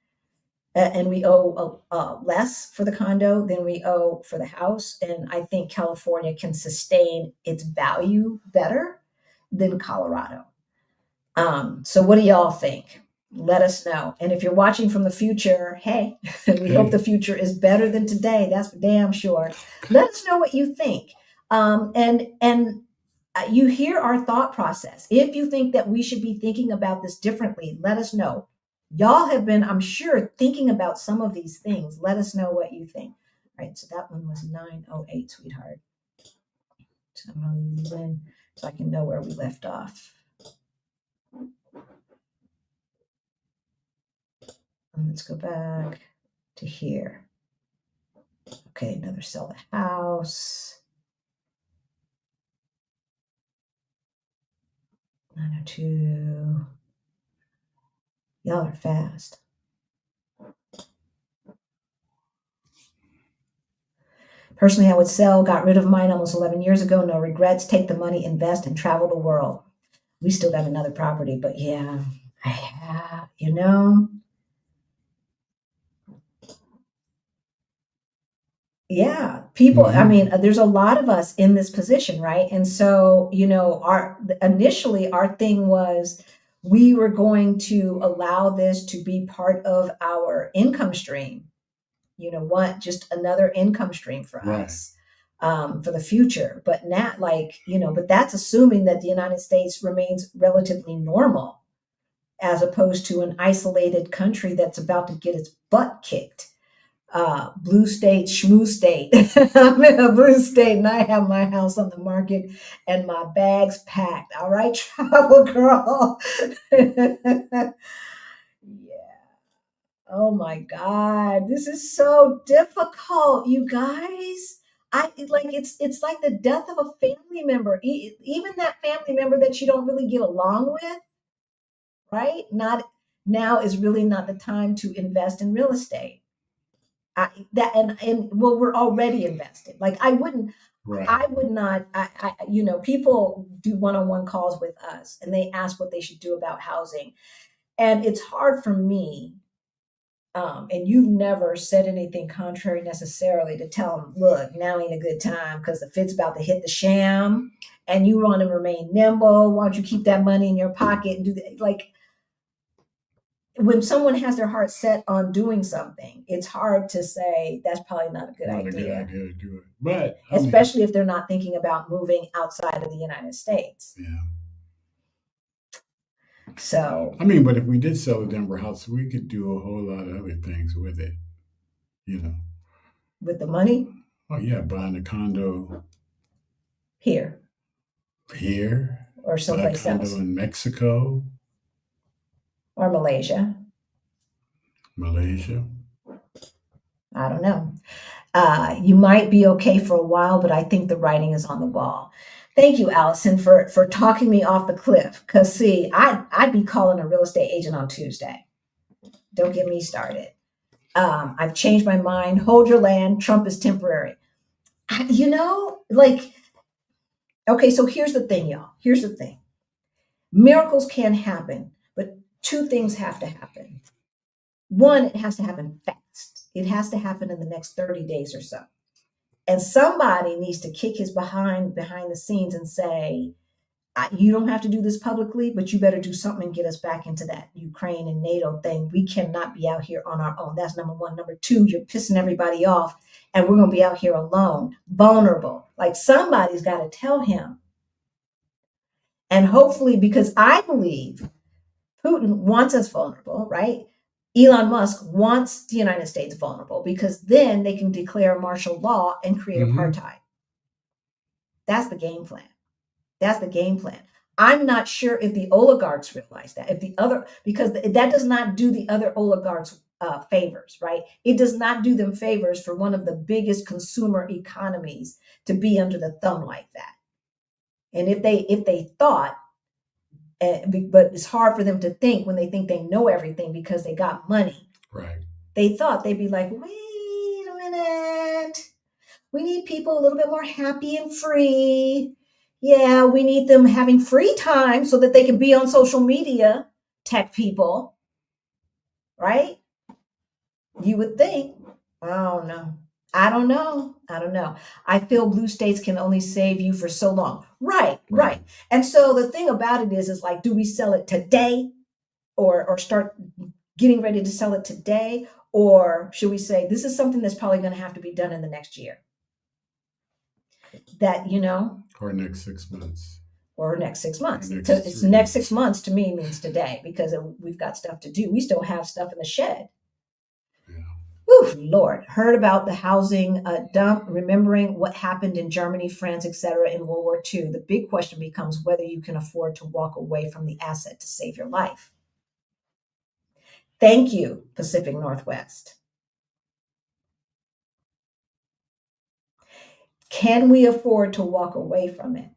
and we owe less for the condo than we owe for the house. And I think California can sustain its value better than Colorado. So what do y'all think? Let us know. And if you're watching from the future, hey, we hope the future is better than today. That's for damn sure. Let us know what you think. And you hear our thought process. If you think that we should be thinking about this differently, let us know. Y'all have been, I'm sure, thinking about some of these things. Let us know what you think. All right, so that one was 908, sweetheart. I'm going to leave these in so I can know where we left off. And let's go back to here. Okay, another sell the house. 902. Y'all are fast. Personally, I would sell, got rid of mine almost 11 years ago. No regrets. Take the money, invest, and travel the world. We still got another property, but yeah, you know, yeah, people, I mean, there's a lot of us in this position, right? And so, you know, initially our thing was we were going to allow this to be part of our income stream. You know what? Just another income stream for us for the future. But not like, you know, but that's assuming that the United States remains relatively normal as opposed to an isolated country that's about to get its butt kicked. Blue state, schmoo state. I'm in a blue state and I have my house on the market and my bags packed. All right, travel girl. Yeah. Oh my God, this is so difficult, you guys. It's like the death of a family member. Even that family member that you don't really get along with, right? Not now is really not the time to invest in real estate. Well, we're already invested. Like I would not. You know, people do one-on-one calls with us, and they ask what they should do about housing, and it's hard for me. And you've never said anything contrary necessarily to tell them, look, now ain't a good time because the Fed's about to hit the sham and you want to remain nimble. Why don't you keep that money in your pocket and do that? Like when someone has their heart set on doing something, it's hard to say that's probably not a good idea. Not a good idea to do it. But especially if they're not thinking about moving outside of the United States. Yeah. So I mean, but if we did sell a Denver house, we could do a whole lot of other things with it, you know. With the money? Oh yeah, buying a condo here or someplace else in Mexico or Malaysia. I don't know. You might be okay for a while, but I think the writing is on the wall. Thank you, Allison, for talking me off the cliff. Because, see, I'd be calling a real estate agent on Tuesday. Don't get me started. I've changed my mind. Hold your land. Trump is temporary. You know, like, okay, so here's the thing, y'all. Here's the thing. Miracles can happen, but two things have to happen. One, it has to happen fast. It has to happen in the next 30 days or so. And somebody needs to kick his behind the scenes and say, you don't have to do this publicly, but you better do something and get us back into that Ukraine and NATO thing. We cannot be out here on our own. That's number one. Number two, you're pissing everybody off and we're going to be out here alone, vulnerable. Like somebody's got to tell him. And hopefully, because I believe Putin wants us vulnerable, right? Elon Musk wants the United States vulnerable because then they can declare martial law and create apartheid. That's the game plan. That's the game plan. I'm not sure if the oligarchs realize that. Because that does not do the other oligarchs favors, right? It does not do them favors for one of the biggest consumer economies to be under the thumb like that. And if they thought, but it's hard for them to think when they think they know everything because they got money. Right. They thought they'd be like, wait a minute. We need people a little bit more happy and free. Yeah, we need them having free time so that they can be on social media, tech people. Right? You would think. Oh, no. I don't know. I feel blue states can only save you for so long. Right. And so the thing about it is like, do we sell it today or start getting ready to sell it today? Or should we say, this is something that's probably going to have to be done in the next year? That, you know. Or next 6 months. It's next 6 months to me means today because we've got stuff to do. We still have stuff in the shed. Yeah. Whew, Lord, heard about the housing dump, remembering what happened in Germany, France, etc. in World War II. The big question becomes whether you can afford to walk away from the asset to save your life. Thank you, Pacific Northwest. Can we afford to walk away from it?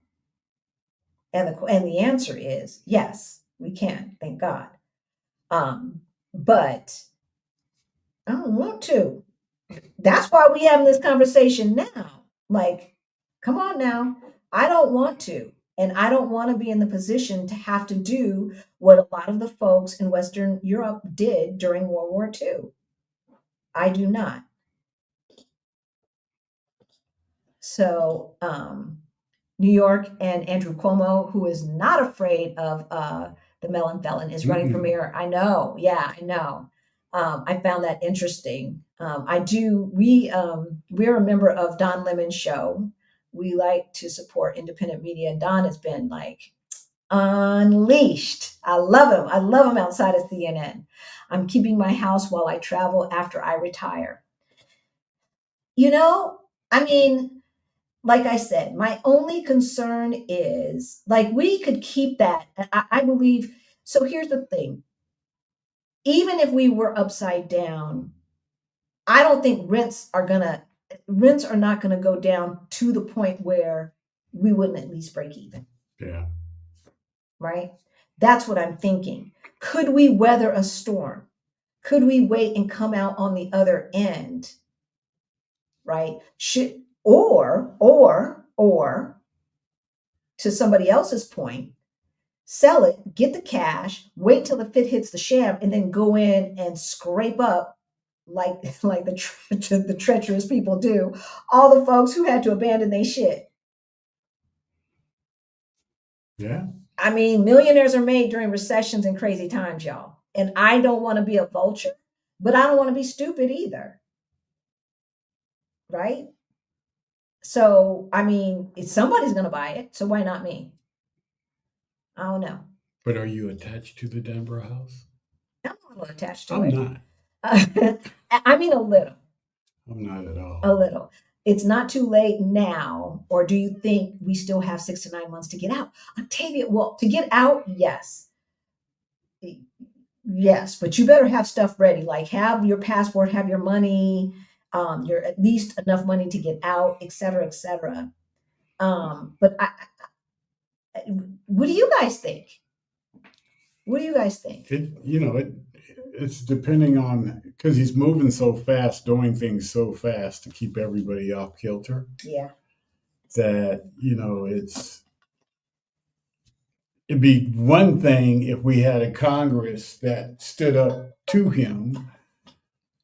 And the answer is yes, we can, thank God. But I don't want to. That's why we having this conversation now. Like, come on now. I don't want to. And I don't want to be in the position to have to do what a lot of the folks in Western Europe did during World War II. I do not. So, New York and Andrew Cuomo, who is not afraid of the melon felon, is running for mayor. I know. Yeah, I know. I found that interesting. We're a member of Don Lemon's show. We like to support independent media, and Don has been like unleashed. I love him. I love him outside of CNN. I'm keeping my house while I travel after I retire. You know, I mean, like I said, my only concern is like we could keep that. I believe. So here's the thing. Even if we were upside down, I don't think rents are not gonna go down to the point where we wouldn't at least break even. Yeah. Right? That's what I'm thinking. Could we weather a storm? Could we wait and come out on the other end? Right? Or to somebody else's point, sell it, get the cash, wait till the fit hits the sham, and then go in and scrape up like the treacherous people do, all the folks who had to abandon their shit. Yeah. I mean, millionaires are made during recessions and crazy times, y'all. And I don't want to be a vulture, but I don't want to be stupid either. Right? So, I mean, if somebody's going to buy it, so why not me? I don't know. But are you attached to the Denver house? I'm a little attached to I'm it. not. I mean, a little. I'm not at all. A little. It's not too late now, or do you think we still have 6 to 9 months to get out? Octavia, well, to get out, yes. Yes, but you better have stuff ready. Like have your passport, have your money, your at least enough money to get out, et cetera, et cetera. But what do you guys think? What do you guys think? It's depending on because he's moving so fast, doing things so fast to keep everybody off kilter. Yeah. That it'd be one thing if we had a Congress that stood up to him,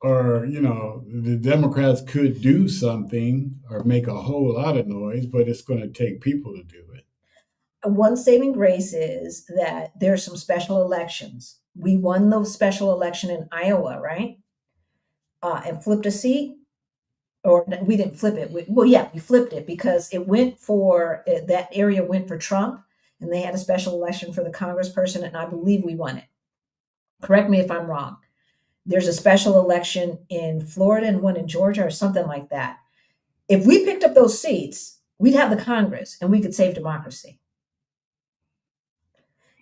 or the Democrats could do something or make a whole lot of noise, but it's going to take people to do it. One saving grace is that there's some special elections. We won the special election in Iowa, right? And flipped a seat. Or we didn't flip it. We flipped it because it went for that area went for Trump, and they had a special election for the congressperson, and I believe we won it. Correct me if I'm wrong. There's a special election in Florida and one in Georgia or something like that. If we picked up those seats, we'd have the Congress and we could save democracy.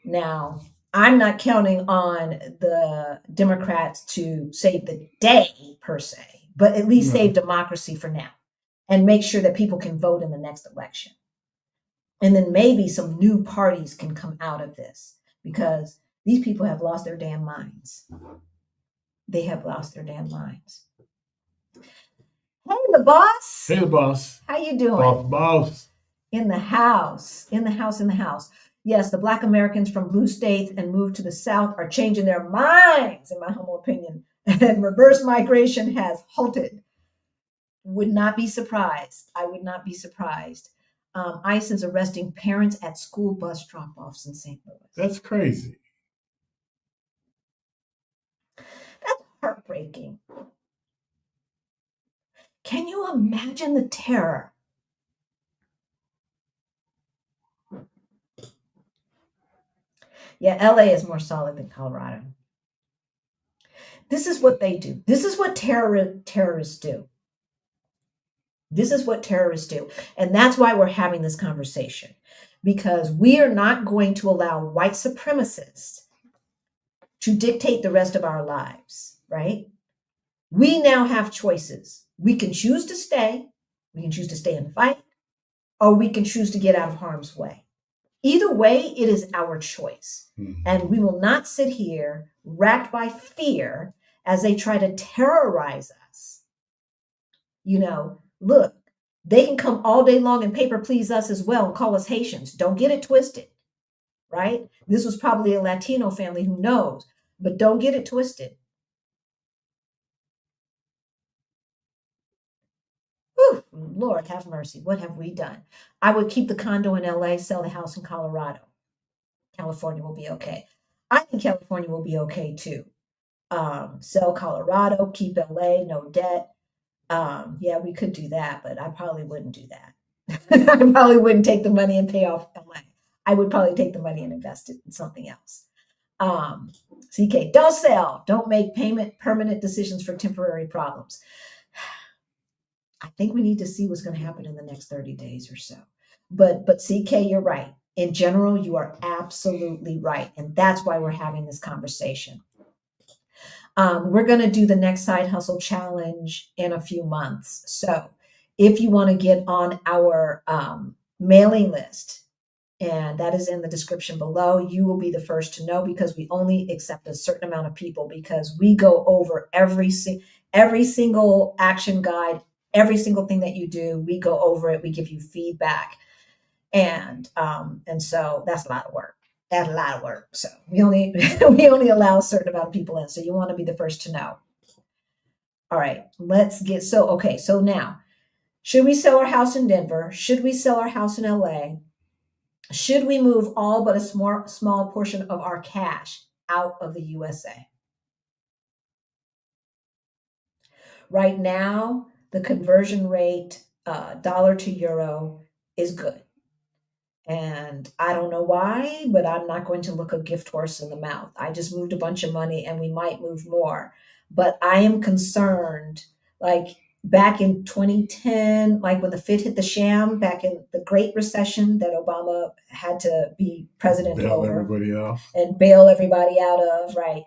Now, I'm not counting on the Democrats to save the day per se, but at least save democracy for now and make sure that people can vote in the next election. And then maybe some new parties can come out of this because these people have lost their damn minds. They have lost their damn minds. Hey, the boss. Hey, the boss. How you doing? Boss. In the house. Yes, the Black Americans from blue states and moved to the South are changing their minds, in my humble opinion. And reverse migration has halted. Would not be surprised. I would not be surprised. ICE is arresting parents at school bus drop-offs in St. Louis. That's crazy. That's heartbreaking. Can you imagine the terror? Yeah, LA is more solid than Colorado. This is what they do. This is what terrorists do. This is what terrorists do. And that's why we're having this conversation, because we are not going to allow white supremacists to dictate the rest of our lives, right? We now have choices. We can choose to stay. We can choose to stay and fight, or we can choose to get out of harm's way. Either way, it is our choice. And we will not sit here racked by fear as they try to terrorize us. You know, look, they can come all day long and paper please us as well and call us Haitians. Don't get it twisted, right? This was probably a Latino family, who knows, but don't get it twisted. Whew, Lord have mercy. What have we done? I would keep the condo in LA, sell the house in Colorado. California will be okay. I think California will be okay too. Sell Colorado, keep LA, no debt. Yeah, we could do that, but I probably wouldn't do that. I probably wouldn't take the money and pay off LA. I would probably take the money and invest it in something else. CK, don't sell. Don't make permanent decisions for temporary problems. I think we need to see what's going to happen in the next 30 days or so. But CK, you're right. In general, you are absolutely right. And that's why we're having this conversation. We're going to do the next side hustle challenge in a few months. So if you want to get on our mailing list, and that is in the description below, you will be the first to know, because we only accept a certain amount of people, because we go over every single action guide, every single thing that you do. We go over it. We give you feedback. And so that's a lot of work. That's a lot of work. So we only allow a certain amount of people in. So you want to be the first to know. All right, let's get, so now, should we sell our house in Denver? Should we sell our house in LA? Should we move all but a small portion of our cash out of the USA? Right now, the conversion rate, dollar to euro, is good. And I don't know why, but I'm not going to look a gift horse in the mouth. I just moved a bunch of money, and we might move more. But I am concerned, like back in 2010, like when the Fed hit the sham, back in the Great Recession that Obama had to be president Bail over everybody out. and bail everybody out of, right?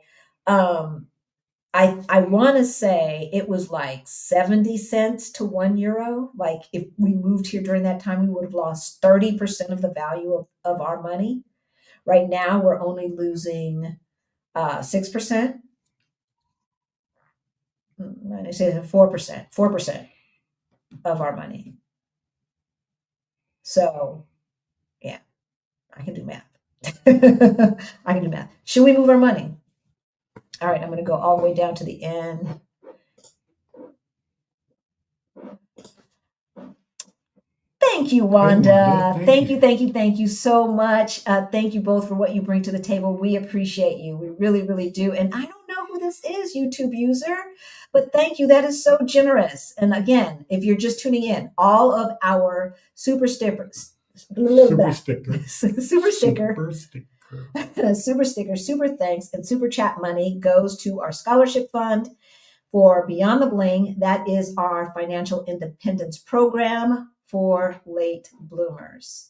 I want to say it was like 70 cents to €1. Like if we moved here during that time, we would have lost 30% of the value of our money. Right now, we're only losing 6%. I say 4% of our money. So yeah, I can do math. I can do math. Should we move our money? All right, I'm going to go all the way down to the end. Thank you, Wanda. Thank you so much. Thank you both for what you bring to the table. We appreciate you. We really, really do. And I don't know who this is, YouTube user, but thank you. That is so generous. And again, if you're just tuning in, all of our super stickers, super thanks, and super chat money goes to our scholarship fund for Beyond the Bling. That is our financial independence program for late bloomers.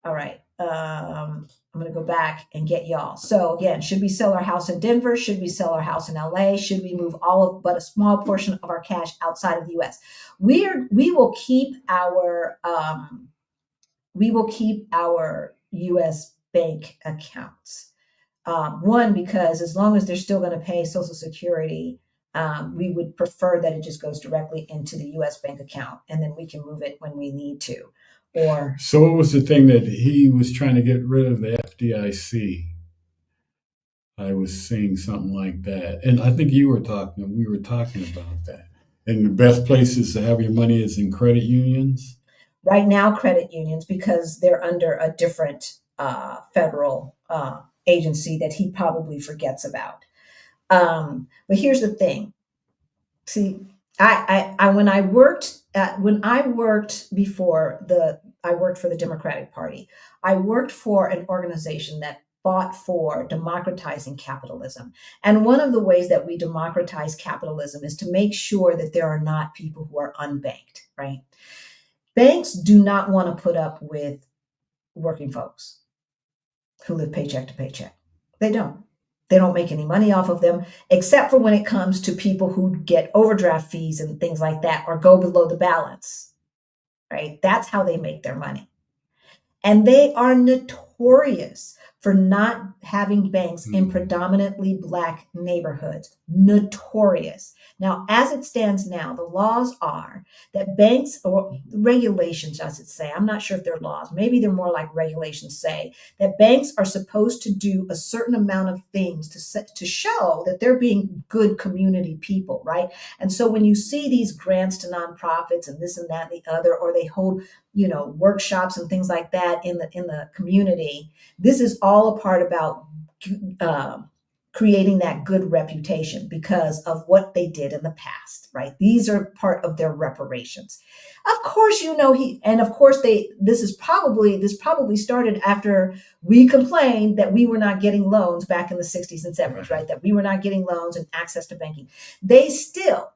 All right. I'm going to go back and get y'all. So again, should we sell our house in Denver? Should we sell our house in LA? Should we move all of but a small portion of our cash outside of the US? We will keep our US bank accounts. One, because as long as they're still going to pay Social Security, we would prefer that it just goes directly into the U.S. bank account, and then we can move it when we need to. Or so, what was the thing that he was trying to get rid of, the FDIC? I was seeing something like that, and I think we were talking about that. And the best places to have your money is in credit unions. Right now, credit unions, because they're under a different federal agency that he probably forgets about. But here's the thing. See, when I worked for the Democratic Party, I worked for an organization that fought for democratizing capitalism. And one of the ways that we democratize capitalism is to make sure that there are not people who are unbanked, right? Banks do not want to put up with working folks who live paycheck to paycheck. They don't. They don't make any money off of them, except for when it comes to people who get overdraft fees and things like that, or go below the balance, right? That's how they make their money. And they are notorious for not having banks in predominantly Black neighborhoods. Notorious. Now, as it stands now, the laws are that banks, or regulations, I should say, I'm not sure if they're laws, maybe they're more like regulations, say that banks are supposed to do a certain amount of things to show that they're being good community people, right? And so when you see these grants to nonprofits and this and that and the other, or they hold workshops and things like that in the community, this is all a part about creating that good reputation because of what they did in the past, right? These are part of their reparations. Of course, this probably started after we complained that we were not getting loans back in the 60s and 70s, right? That we were not getting loans and access to banking. They still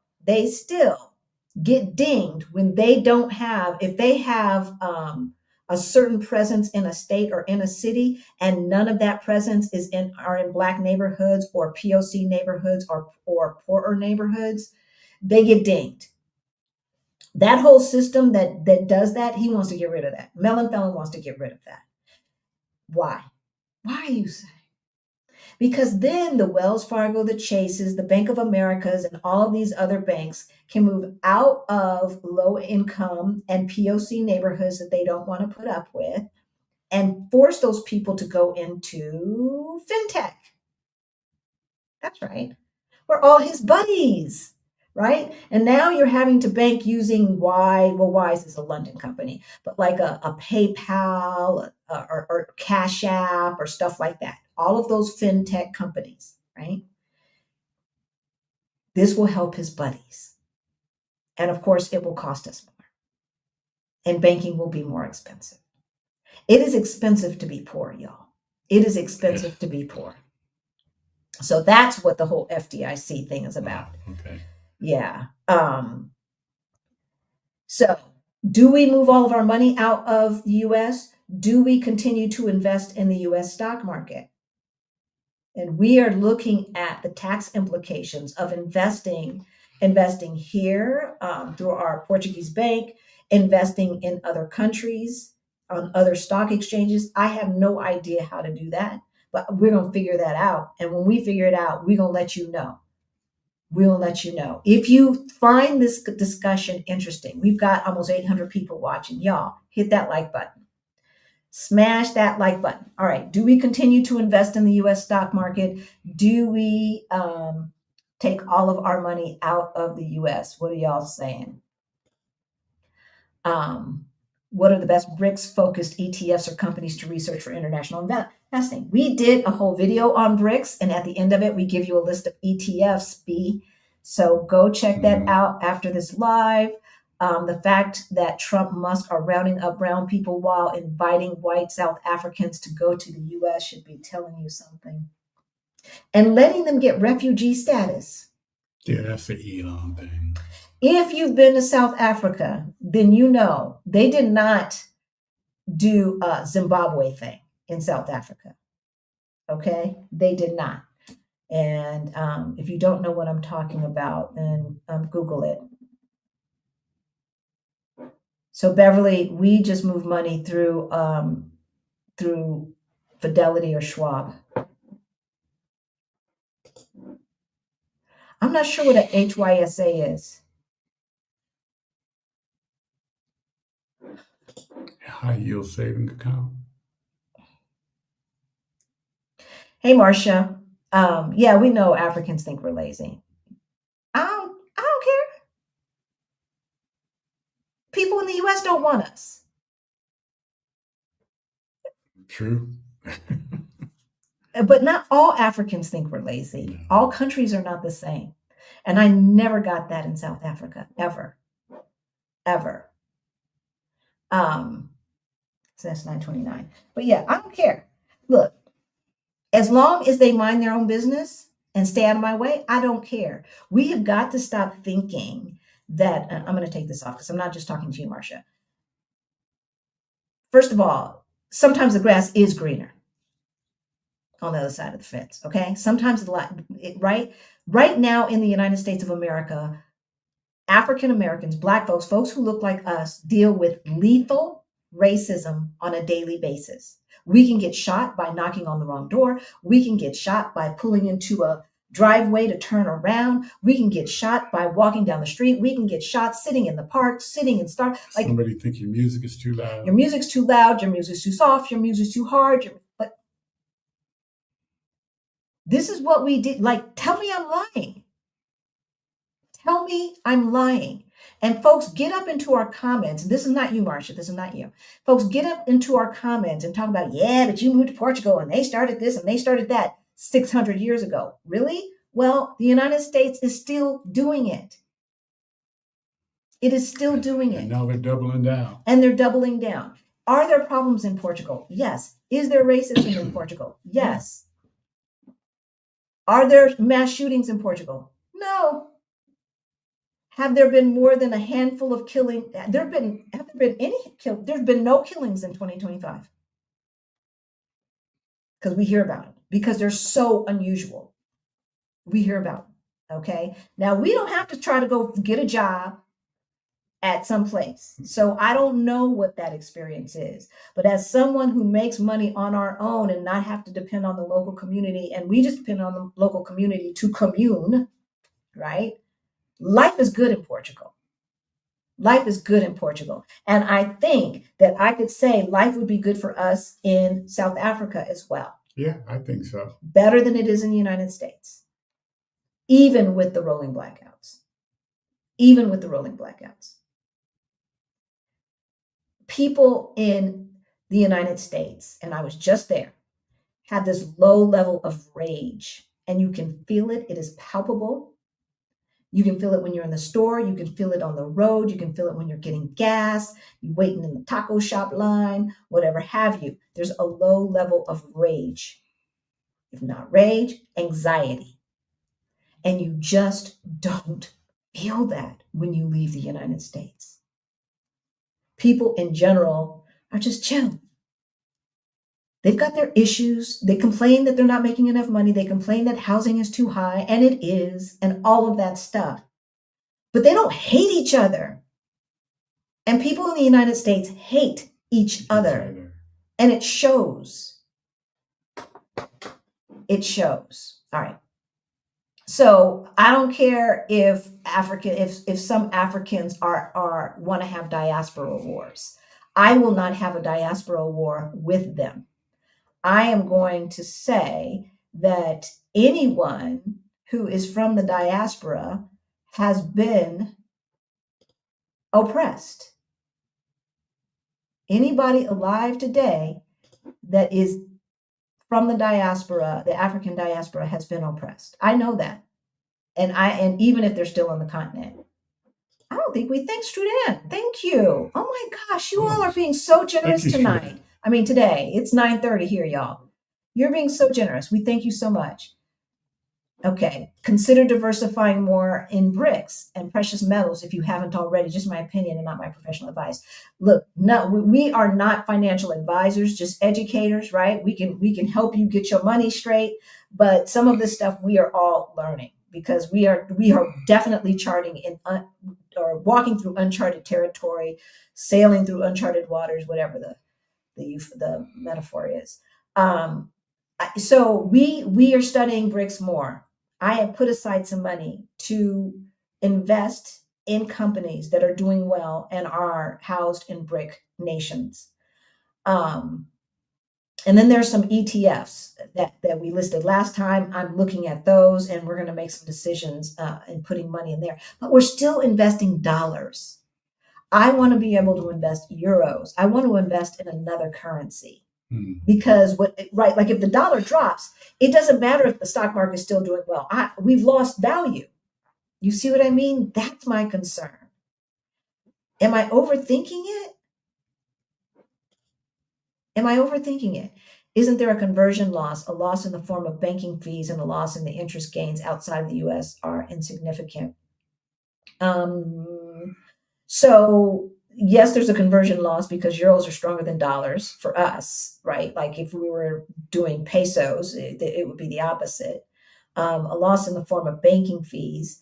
get dinged when they don't have, if they have a certain presence in a state or in a city, and none of that presence are in Black neighborhoods or POC neighborhoods or poorer neighborhoods, they get dinged. That whole system that does that, he wants to get rid of that. Felon wants to get rid of that. Why? Why, you say? Because then the Wells Fargo, the Chases, the Bank of Americas, and all of these other banks can move out of low income and POC neighborhoods that they don't want to put up with and force those people to go into fintech. That's right. We're all his buddies, right? And now you're having to bank using Wise is a London company, but like a PayPal or Cash App or stuff like that. All of those fintech companies, right? This will help his buddies. And of course, it will cost us more. And banking will be more expensive. It is expensive to be poor, y'all. It is expensive to be poor. So that's what the whole FDIC thing is about. Okay. Yeah. So do we move all of our money out of the US? Do we continue to invest in the US stock market? And we are looking at the tax implications of investing here through our Portuguese bank, investing in other countries, on other stock exchanges. I have no idea how to do that, but we're going to figure that out. And when we figure it out, we're going to let you know. We'll let you know. If you find this discussion interesting, we've got almost 800 people watching. Y'all, hit that like button. Smash that like button. All right. Do we continue to invest in the U.S. stock market? Do we take all of our money out of the U.S.? What are y'all saying? What are the best BRICS-focused ETFs or companies to research for international investing? We did a whole video on BRICS, and at the end of it, we give you a list of ETFs, B. So go check that out after this live. The fact that Trump, Musk are rounding up brown people while inviting white South Africans to go to the U.S. should be telling you something. And letting them get refugee status. Yeah, that's the Elon thing. If you've been to South Africa, then you know they did not do a Zimbabwe thing in South Africa. Okay? They did not. And if you don't know what I'm talking about, then Google it. So Beverly, we just move money through Fidelity or Schwab. I'm not sure what an HYSA is. High yield saving account. Hey, Marcia. Yeah, we know Africans think we're lazy. I don't care. People in the U.S. don't want us. True. But not all Africans think we're lazy. No. All countries are not the same. And I never got that in South Africa, ever. So that's 929. But yeah, I don't care. Look, As long as they mind their own business and stay out of my way, I don't care. We have got to stop thinking that, I'm going to take this off because I'm not just talking to you, Marcia. First of all, sometimes the grass is greener on the other side of the fence. Okay. Sometimes right now in the United States of America, African Americans, Black folks, folks who look like us deal with lethal racism on a daily basis. We can get shot by knocking on the wrong door. We can get shot by pulling into a driveway to turn around. We can get shot by walking down the street. We can get shot sitting in the park, sitting in like somebody think your music is too loud. Your music's too loud. Your music's too soft. Your music's too hard. But this is what we did. Like, tell me I'm lying. Tell me I'm lying. And folks, get up into our comments. This is not you, Marcia. This is not you. Folks, get up into our comments and talk about, yeah, but you moved to Portugal and they started this and they started that 600 years ago. Really? Well, the United States is still doing it. It is still doing it. And now they're doubling down. And they're doubling down. Are there problems in Portugal? Yes. Is there racism in Portugal? Yes. Are there mass shootings in Portugal? No. Have there been more than a handful of killings? Have there been There's been no killings in 2025. Because we hear about them. Because they're so unusual. We hear about them. Okay. Now we don't have to try to go get a job at some place. So I don't know what that experience is. But as someone who makes money on our own and not have to depend on the local community, and we just depend on the local community to commune, right? Life is good in Portugal. Life is good in Portugal. And I think that I could say life would be good for us in South Africa as well. Yeah, I think so. Better than it is in the United States. Even with the rolling blackouts. Even with the rolling blackouts. People in the United States, and I was just there, have this low level of rage. And you can feel it. It is palpable. You can feel it when you're in the store. You can feel it on the road. You can feel it when you're getting gas, you're waiting in the taco shop line, whatever have you. There's a low level of rage. If not rage, anxiety. And you just don't feel that when you leave the United States. People in general are just chill. They've got their issues. They complain that they're not making enough money. They complain that housing is too high, and it is, and all of that stuff. But they don't hate each other. And people in the United States hate each other. And it shows. It shows. All right. So I don't care if some Africans want to have diaspora wars. I will not have a diaspora war with them. I am going to say that anyone who is from the diaspora has been oppressed. Anybody alive today that is from the diaspora, the African diaspora, has been oppressed. I know that. And even if they're still on the continent. I don't think we thanks Trudan. Thank you. Oh my gosh, you all are being so generous tonight. I mean, today, it's 9:30 here, y'all. You're being so generous. We thank you so much. Okay, consider diversifying more in bricks and precious metals if you haven't already. Just my opinion and not my professional advice. Look, no, we are not financial advisors, just educators, right? We can help you get your money straight, but some of this stuff we are all learning because we are definitely charting or walking through uncharted territory, sailing through uncharted waters, whatever the metaphor is. So we are studying bricks more. I have put aside some money to invest in companies that are doing well and are housed in brick nations. And then there's some ETFs that we listed last time. I'm looking at those and we're going to make some decisions in putting money in there. But we're still investing dollars. I want to be able to invest euros. I want to invest in another currency. Because like if the dollar drops, it doesn't matter if the stock market is still doing well. We've lost value. You see what I mean? That's my concern. Am I overthinking it? Am I overthinking it? Isn't there a conversion loss? A loss in the form of banking fees and a loss in the interest gains outside of the US are insignificant. So yes, there's a conversion loss because euros are stronger than dollars for us, right? Like if we were doing pesos, it would be the opposite. A loss in the form of banking fees.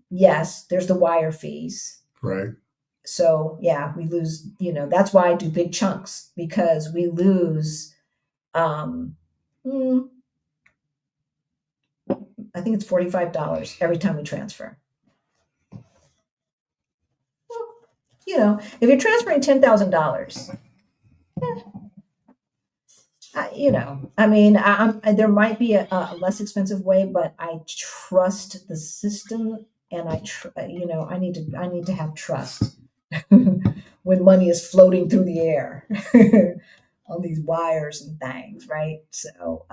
Yes, there's the wire fees. Right. So yeah, we lose, that's why I do big chunks, because we lose, I think it's $45 every time we transfer. Well, if you're transferring $10,000, there might be a less expensive way, but I trust the system, and I need to have trust when money is floating through the air on these wires and things, right? So,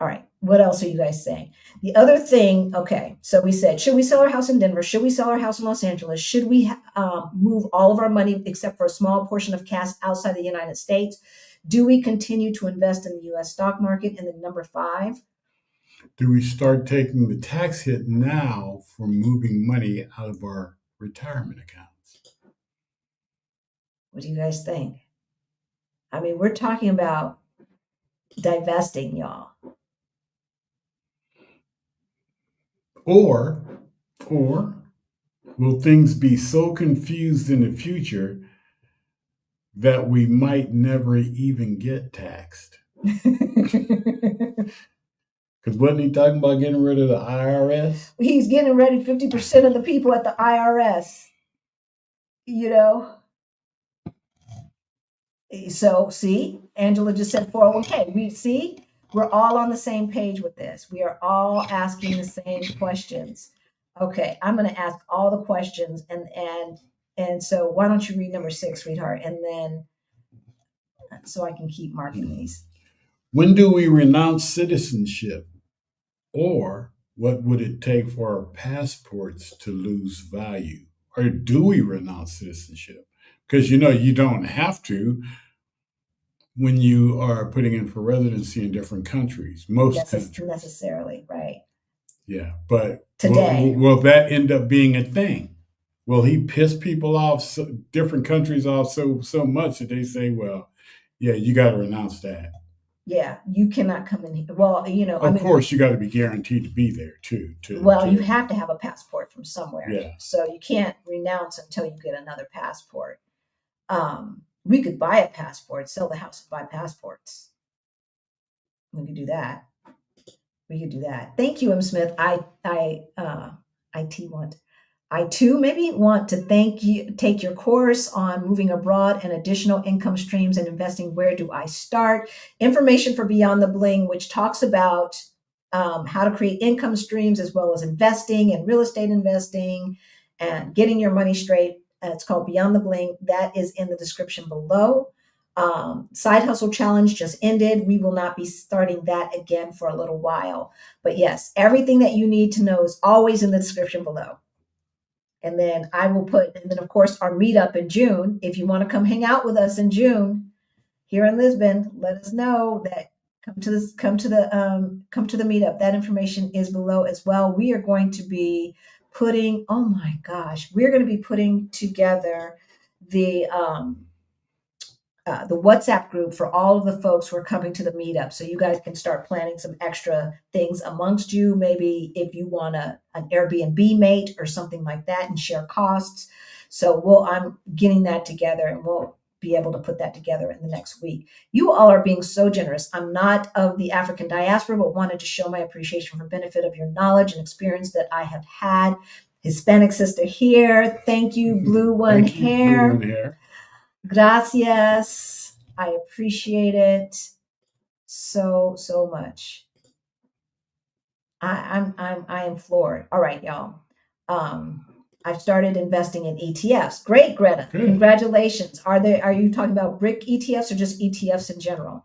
all right, what else are you guys saying? The other thing, okay, so we said, should we sell our house in Denver? Should we sell our house in Los Angeles? Should we move all of our money except for a small portion of cash outside the United States? Do we continue to invest in the US stock market? And then number 5, do we start taking the tax hit now for moving money out of our retirement accounts? what do you guys think? I mean, we're talking about divesting, y'all. Or will things be so confused in the future that we might never even get taxed? Because wasn't he talking about getting rid of the IRS? He's getting ready 50% of the people at the IRS, So see, Angela just said 401k. We're all on the same page with this. We are all asking the same questions. Okay, I'm going to ask all the questions, and so why don't you read number 6, sweetheart, and then so I can keep marking these. When do we renounce citizenship? Or what would it take for our passports to lose value? Or do we renounce citizenship? Because you don't have to when you are putting in for residency in different countries. Most countries. Necessarily, right? Yeah, but Today. will that end up being a thing? Will he piss people off, different countries off so much that they say, well, yeah, you got to renounce that. Yeah, you cannot come in here. Well, of course, you got to be guaranteed to be there too. You have to have a passport from somewhere. Yeah. So you can't renounce until you get another passport. We could buy a passport, sell the house, and buy passports. We could do that. Thank you, M. Smith. I too maybe want to take your course on moving abroad and additional income streams and investing. Where do I start? Information for Beyond the Bling, which talks about how to create income streams as well as investing and real estate investing and getting your money straight. It's called Beyond the Bling. That is in the description below. Side Hustle Challenge just ended. We will not be starting that again for a little while. But yes, everything that you need to know is always in the description below. And then of course, our meetup in June. If you want to come hang out with us in June here in Lisbon, let us know that come to the meetup. That information is below as well. We are going to be putting together the WhatsApp group for all of the folks who are coming to the meetup. So you guys can start planning some extra things amongst you. Maybe if you want an Airbnb mate or something like that and share costs. So I'm getting that together, and we'll be able to put that together in the next week. You all are being so generous. I'm not of the African diaspora, but wanted to show my appreciation for benefit of your knowledge and experience that I have had. Hispanic sister here. Thank you, Blue One Hair. Gracias. I appreciate it so much. I am floored. All right, y'all. I've started investing in ETFs. Great, Greta. Good. Congratulations. Are you talking about BRIC ETFs or just ETFs in general?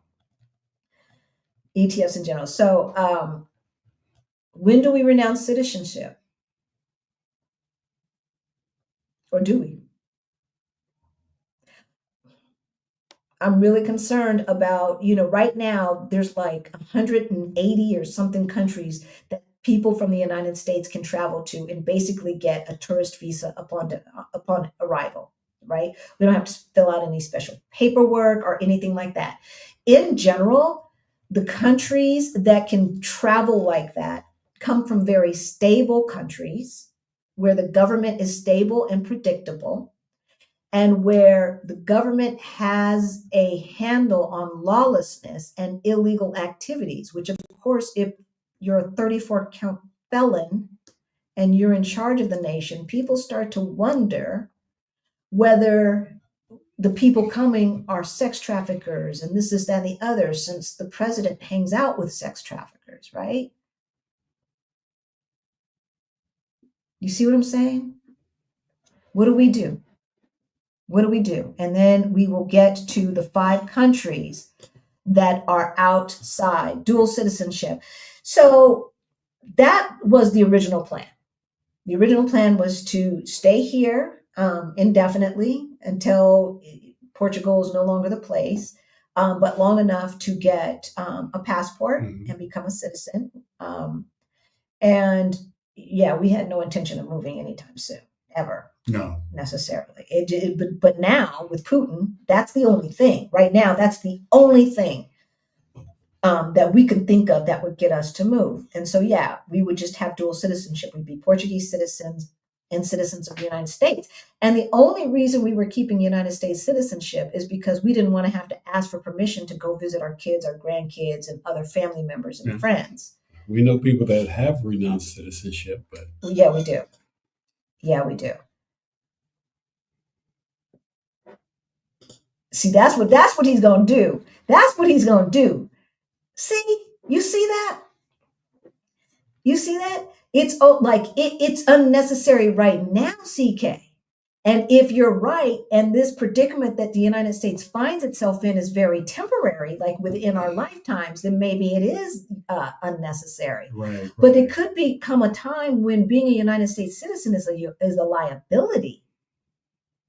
ETFs in general. So when do we renounce citizenship? Or do we? I'm really concerned about, right now there's like 180 or something countries that people from the United States can travel to and basically get a tourist visa upon arrival, right? We don't have to fill out any special paperwork or anything like that. In general, the countries that can travel like that come from very stable countries where the government is stable and predictable, and where the government has a handle on lawlessness and illegal activities, which, of course, if you're a 34 count felon and you're in charge of the nation, people start to wonder whether the people coming are sex traffickers and this, that, and the other, since the president hangs out with sex traffickers, right? You see what I'm saying? What do we do? What do we do? And then we will get to the 5 countries that are outside dual citizenship. So that was the original plan. The original plan was to stay here indefinitely until Portugal is no longer the place, but long enough to get a passport and become a citizen. And yeah, we had no intention of moving anytime soon, ever. No. Necessarily. But now with Putin, that's the only thing. Right now, that's the only thing that we could think of that would get us to move. And so, yeah, we would just have dual citizenship. We'd be Portuguese citizens and citizens of the United States. And the only reason we were keeping United States citizenship is because we didn't want to have to ask for permission to go visit our kids, our grandkids, and other family members and friends. We know people that have renounced citizenship, but yeah, we do. Yeah, we do. See, that's what he's gonna do. That's what he's gonna do. See, you see that? You see that? It's it's unnecessary right now, CK. And if you're right, and this predicament that the United States finds itself in is very temporary, like within our lifetimes, then maybe it is unnecessary. Right. But it could become a time when being a United States citizen is a liability.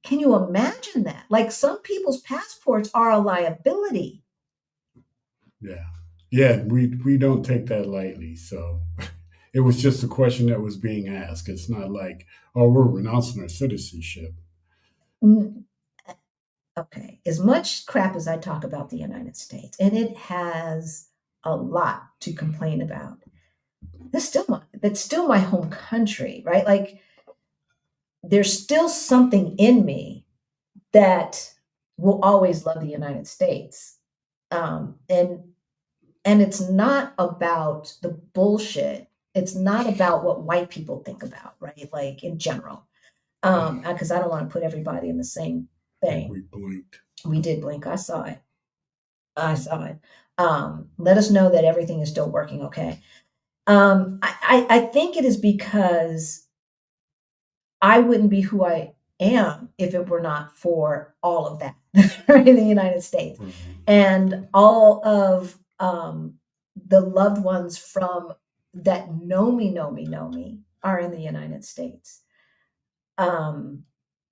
Can you imagine that? Like, some people's passports are a liability. Yeah. Yeah, we don't take that lightly. So it was just a question that was being asked. It's not like, oh, we're renouncing our citizenship. Okay. As much crap as I talk about the United States, and it has a lot to complain about, that's still my home country, right? Like, there's still something in me that will always love the United States. And it's not about the bullshit. It's not about what white people think about, right? Like, in general, because I don't want to put everybody in the same thing. We blinked. We did blink. I saw it. Let us know that everything is still working okay. I think it is because I wouldn't be who I am if it were not for all of that in the United States. And all of the loved ones from that know me are in the United States.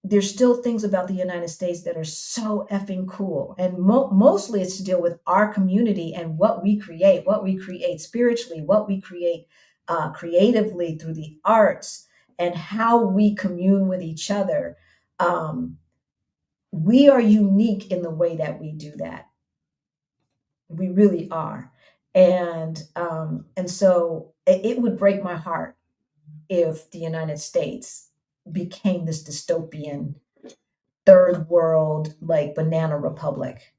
There's still things about the United States that are so effing cool. And mostly it's to deal with our community and what we create spiritually, what we create creatively through the arts, and how we commune with each other. We are unique in the way that we do that. We really are. And so it would break my heart if the United States became this dystopian third world, like, banana republic.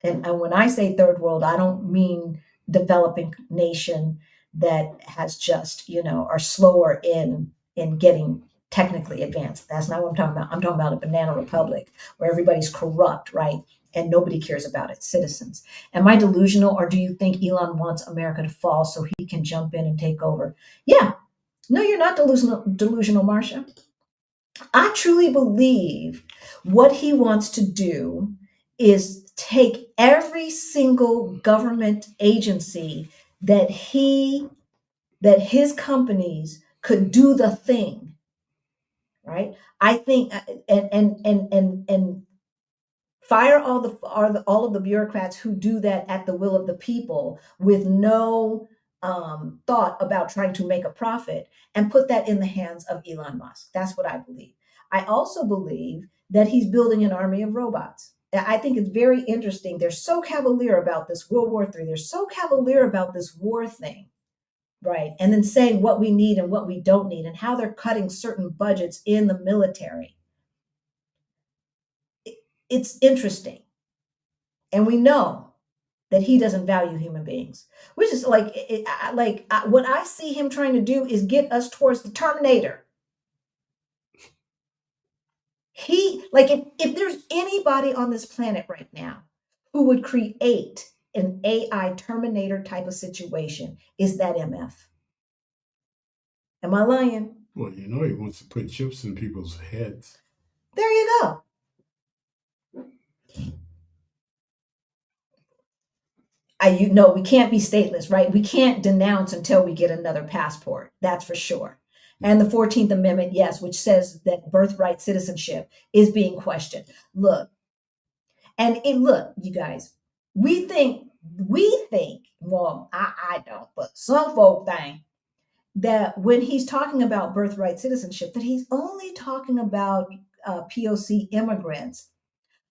And when I say third world, I don't mean developing nation that has just, are slower in getting technically advanced. That's not what I'm talking about. I'm talking about a banana republic where everybody's corrupt, right? And nobody cares about its citizens. Am I delusional, or do you think Elon wants America to fall so he can jump in and take over? Yeah. No, you're not delusional, Marcia. I truly believe what he wants to do is take every single government agency that his companies could do the thing, right? I think, and Fire all of the bureaucrats who do that at the will of the people with no thought about trying to make a profit, and put that in the hands of Elon Musk. That's what I believe. I also believe that he's building an army of robots. I think it's very interesting. They're so cavalier about this World War III. They're so cavalier about this war thing, right? And then saying what we need and what we don't need, and how they're cutting certain budgets in the military. It's interesting. And we know that he doesn't value human beings, which is what I see him trying to do is get us towards the Terminator. If there's anybody on this planet right now who would create an AI Terminator type of situation, is that MF. Am I lying? Well, you know, he wants to put chips in people's heads. There you go. We can't be stateless, right? We can't denounce until we get another passport. That's for sure. And the 14th Amendment, yes, which says that birthright citizenship is being questioned. Look, you guys, we think, well, I don't, but some folk think that when he's talking about birthright citizenship, that he's only talking about POC immigrants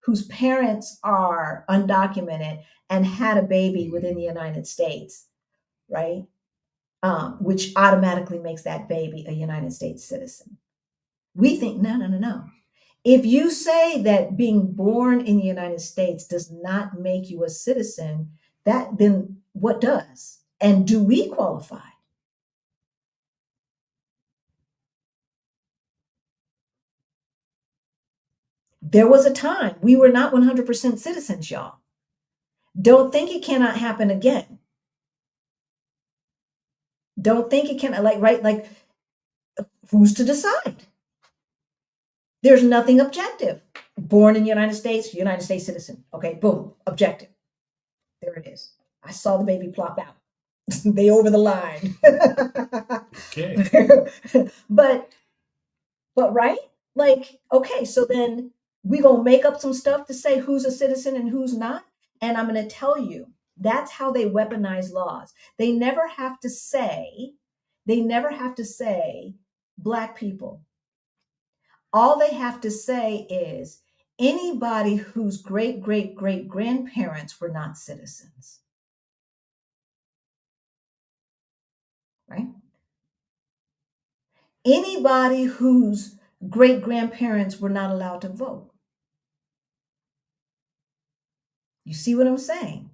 whose parents are undocumented and had a baby within the United States, right? Which automatically makes that baby a United States citizen. We think, no. If you say that being born in the United States does not make you a citizen, then what does? And do we qualify? There was a time we were not 100% citizens, y'all. Don't think it cannot happen again. Don't think it can, like, who's to decide? There's nothing objective. Born in the United States citizen. Okay, boom, objective. There it is. I saw the baby plop out. They over the line. Okay. But right? Like, okay, so then we gonna make up some stuff to say who's a citizen and who's not. And I'm gonna tell you, that's how they weaponize laws. They never have to say Black people. All they have to say is anybody whose great grandparents were not citizens. Right? Anybody whose great grandparents were not allowed to vote. You see what I'm saying?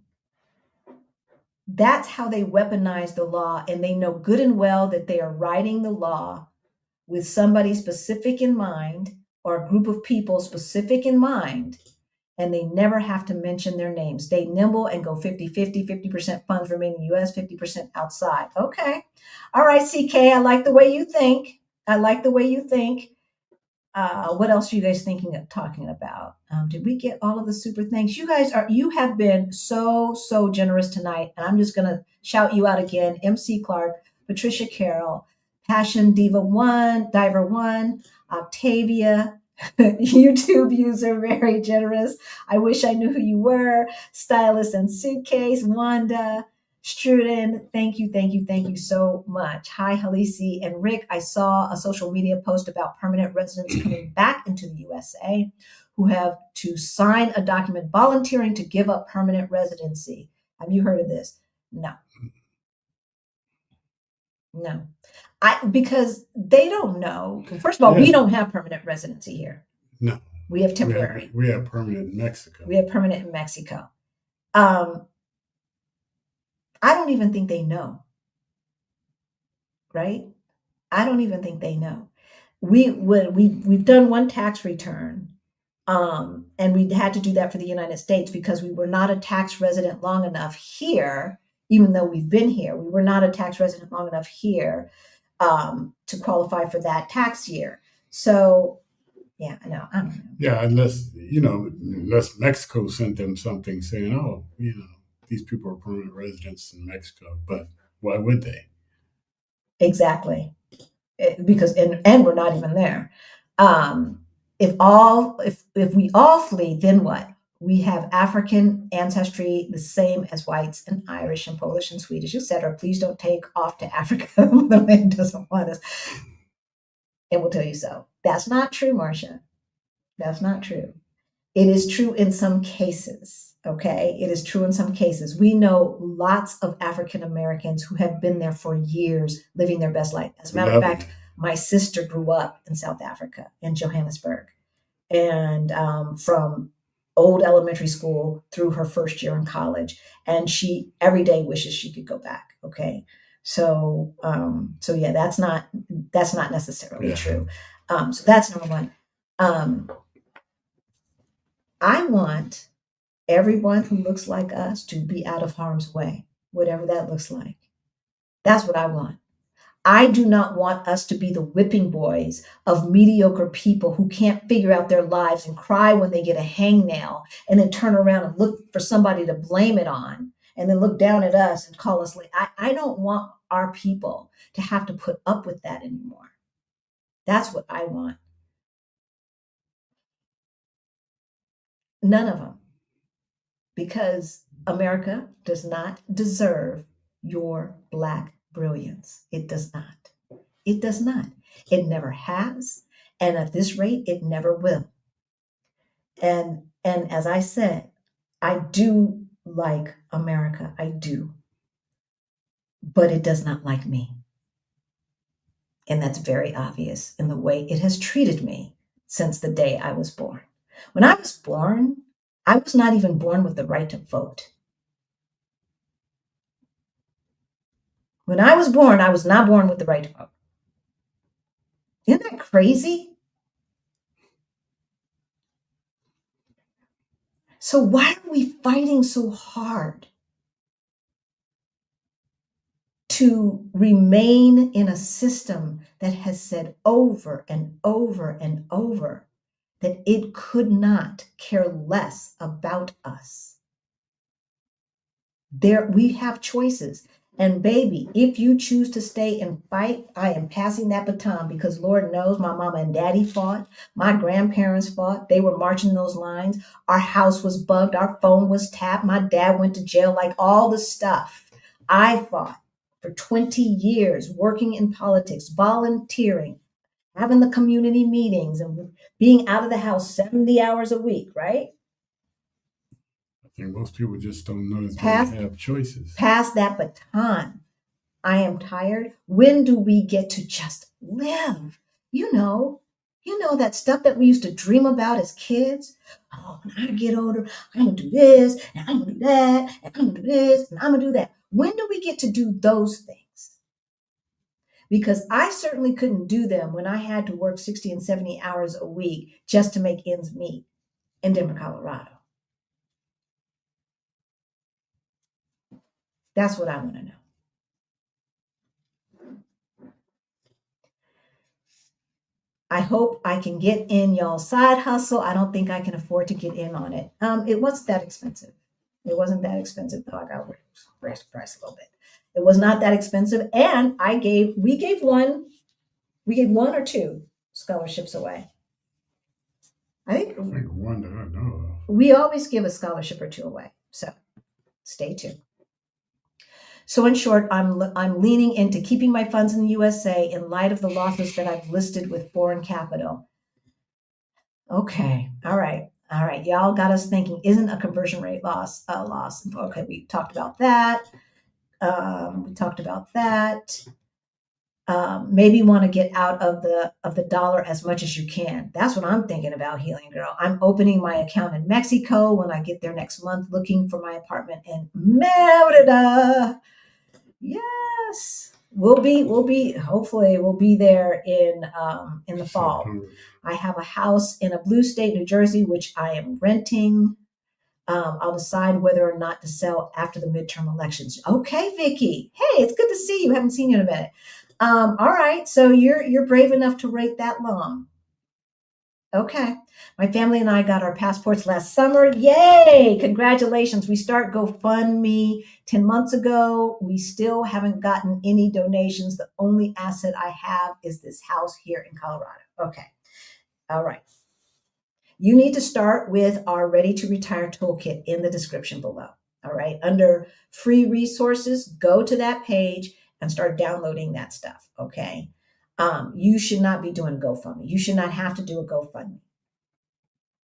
That's how they weaponize the law, and they know good and well that they are writing the law with somebody specific in mind, or a group of people specific in mind, and they never have to mention their names. Stay nimble and go 50-50, 50% funds remain in the US, 50% outside. Okay. All right, CK, I like the way you think. What else are you guys talking about? Did we get all of the super thanks? You have been so generous tonight. And I'm just going to shout you out again. MC Clark, Patricia Carroll, Passion Diver 1, Octavia, YouTube user, very generous. I wish I knew who you were. Stylist and Suitcase, Wanda, Struden, thank you so much. Hi, Halisi and Rick. I saw a social media post about permanent residents coming back into the USA who have to sign a document volunteering to give up permanent residency. Have you heard of this? No. Because they don't know. First of all, we don't have permanent residency here. No. We have temporary. We have permanent in Mexico. I don't even think they know, right? I don't even think they know. We've done one tax return, and we had to do that for the United States because we were not a tax resident long enough here, even though we've been here. We were not a tax resident long enough here to qualify for that tax year. So, yeah, I don't know. Yeah, unless Mexico sent them something saying, oh, these people are permanent residents in Mexico, but why would they? Exactly. Because we're not even there. If we all flee, then what? We have African ancestry, the same as whites and Irish and Polish and Swedish, etc. Please don't take off to Africa. The land doesn't want us. And we'll tell you so. That's not true, Marcia. That's not true. It is true in some cases. Okay. It is true in some cases. We know lots of African Americans who have been there for years, living their best life. As a matter of fact, my sister grew up in South Africa, in Johannesburg, and from old elementary school through her first year in college. And she every day wishes she could go back. Okay. So, yeah, that's not necessarily true. So that's number one. I want everyone who looks like us to be out of harm's way, whatever that looks like. That's what I want. I do not want us to be the whipping boys of mediocre people who can't figure out their lives and cry when they get a hangnail and then turn around and look for somebody to blame it on and then look down at us and call us late. I don't want our people to have to put up with that anymore. That's what I want. None of them. Because America does not deserve your Black brilliance. It does not. It does not. It never has. And at this rate, it never will. And as I said, I do like America. I do. But it does not like me. And that's very obvious in the way it has treated me since the day I was born. When I was born, I was not even born with the right to vote. When I was born, I was not born with the right to vote. Isn't that crazy? So why are we fighting so hard to remain in a system that has said over and over and over that it could not care less about us? We have choices. And baby, if you choose to stay and fight, I am passing that baton because Lord knows my mama and daddy fought. My grandparents fought. They were marching those lines. Our house was bugged. Our phone was tapped. My dad went to jail, like all the stuff. I fought for 20 years, working in politics, volunteering, having the community meetings and being out of the house 70 hours a week, right? I think most people just don't know that they have choices. Pass that baton. I am tired. When do we get to just live? You know that stuff that we used to dream about as kids. Oh, when I get older, I'm going to do this, and I'm going to do that, and I'm going to do this, and I'm going to do that. When do we get to do those things? Because I certainly couldn't do them when I had to work 60 and 70 hours a week just to make ends meet in Denver, Colorado. That's what I want to know. I hope I can get in y'all's side hustle. I don't think I can afford to get in on it. It wasn't that expensive. It wasn't that expensive, though. I got to raise the price a little bit. It was not that expensive. And we gave one or two scholarships away. I think one that I know of. We always give a scholarship or two away. So stay tuned. So in short, I'm leaning into keeping my funds in the USA in light of the losses that I've listed with foreign capital. Okay. All right. Y'all got us thinking, isn't a conversion rate loss a loss? Okay. We talked about that. Maybe want to get out of the dollar as much as you can. That's what I'm thinking about, Healing Girl. I'm opening my account in Mexico when I get there next month, looking for my apartment in Merida. Yes, hopefully we'll be there in the fall. I have a house in a blue state, New Jersey, which I am renting. I'll decide whether or not to sell after the midterm elections. Okay, Vicky. Hey, it's good to see you. Haven't seen you in a minute. All right, so you're brave enough to wait that long. Okay. My family and I got our passports last summer. Yay! Congratulations. We start GoFundMe 10 months ago. We still haven't gotten any donations. The only asset I have is this house here in Colorado. Okay. All right. you need to start with our Ready to Retire toolkit in the description below. All right. Under free resources, go to that page and start downloading that stuff. Okay. You should not be doing GoFundMe. You should not have to do a GoFundMe.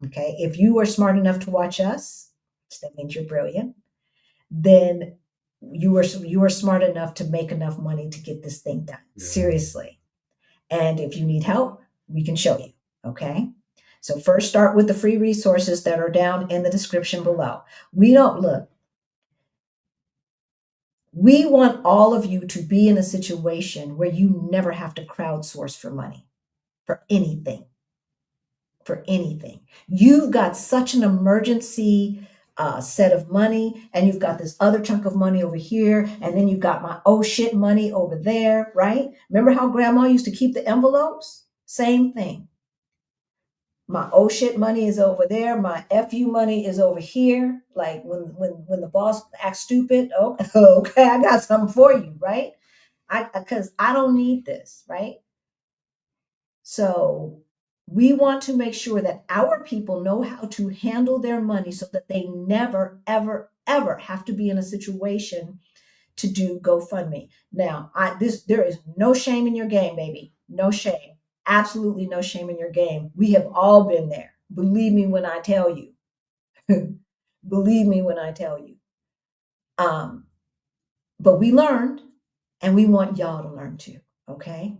Okay. If you are smart enough to watch us, that means you're brilliant, then you are smart enough to make enough money to get this thing done. Yeah. Seriously. And if you need help, we can show you. Okay. So first start with the free resources that are down in the description below. We want all of you to be in a situation where you never have to crowdsource for money, for anything. You've got such an emergency set of money, and you've got this other chunk of money over here, and then you've got my oh shit money over there, right? Remember how grandma used to keep the envelopes? Same thing. My oh shit money is over there. My FU money is over here. Like when the boss acts stupid, oh, okay, I got something for you, right? Because I don't need this, right? So we want to make sure that our people know how to handle their money so that they never, ever, ever have to be in a situation to do GoFundMe. Now, there is no shame in your game, baby. No shame. Absolutely no shame in your game. We have all been there. Believe me when I tell you. Believe me when I tell you. But we learned, and we want y'all to learn too, okay?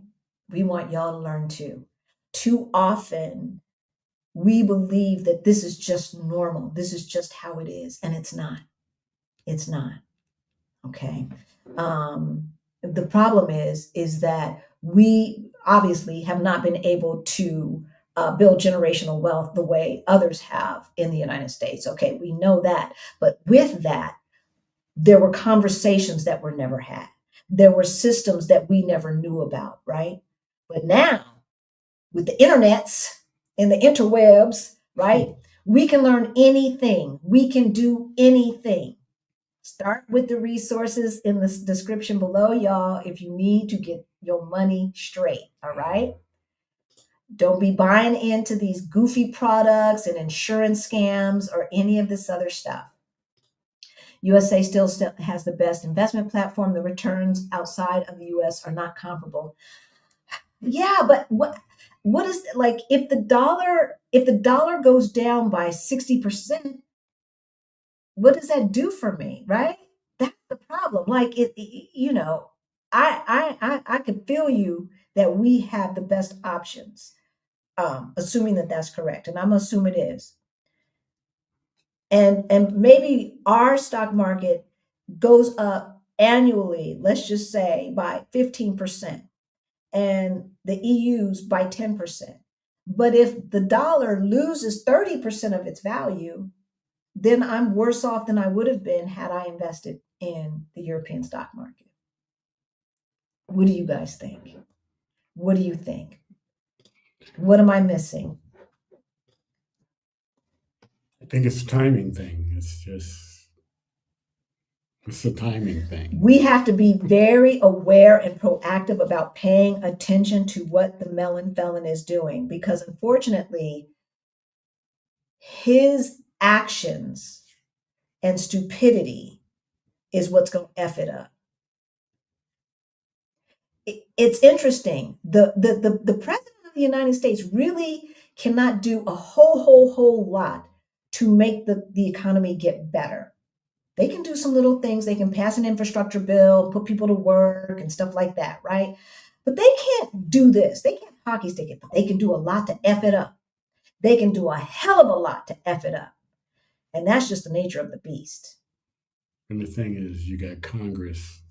We want y'all to learn too. Too often, we believe that this is just normal. This is just how it is, and it's not. It's not, okay? The problem is that we obviously have not been able to build generational wealth the way others have in the United States. Okay, we know that. But with that, there were conversations that were never had. There were systems that we never knew about, right? But now, with the internets and the interwebs, right, we can learn anything. We can do anything. Start with the resources in the description below, y'all, if you need to get your money straight, all right? Don't be buying into these goofy products and insurance scams or any of this other stuff. USA still has the best investment platform. The returns outside of the US are not comparable. Yeah, but what is, like, if the dollar goes down by 60%, what does that do for me, right? That's the problem. Like, I can feel you that we have the best options, assuming that that's correct, and I'm assuming it is. And maybe our stock market goes up annually, let's just say by 15%, and the EU's by 10%. But if the dollar loses 30% of its value, then I'm worse off than I would have been had I invested in the European stock market. What do you guys think? What do you think? What am I missing? I think it's a timing thing. It's a timing thing. We have to be very aware and proactive about paying attention to what the melon felon is doing, because unfortunately, his actions and stupidity is what's going to F it up. It's interesting. The president of the United States really cannot do a whole lot to make the economy get better. They can do some little things. They can pass an infrastructure bill, put people to work and stuff like that, right? But they can't do this. They can't hockey stick it, but they can do a lot to F it up. They can do a hell of a lot to F it up. And that's just the nature of the beast. And the thing is, you got Congress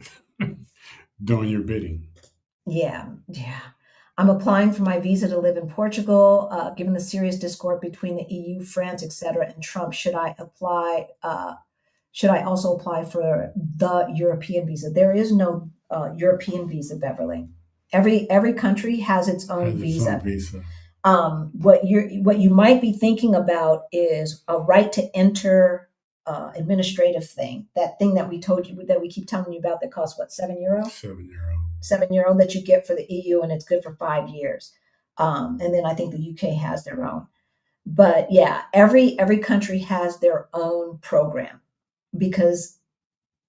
doing your bidding. Yeah. I'm applying for my visa to live in Portugal. Given the serious discord between the EU, France, etc., and Trump, should I apply? Should I also apply for the European visa? There is no European visa, Beverly. Every country has its own visa. What you might be thinking about is a right to enter administrative thing. That thing that we told you, that we keep telling you about, that costs what, €7? €7 that you get for the EU, and it's good for 5 years. And then I think the UK has their own. But yeah, every country has their own program because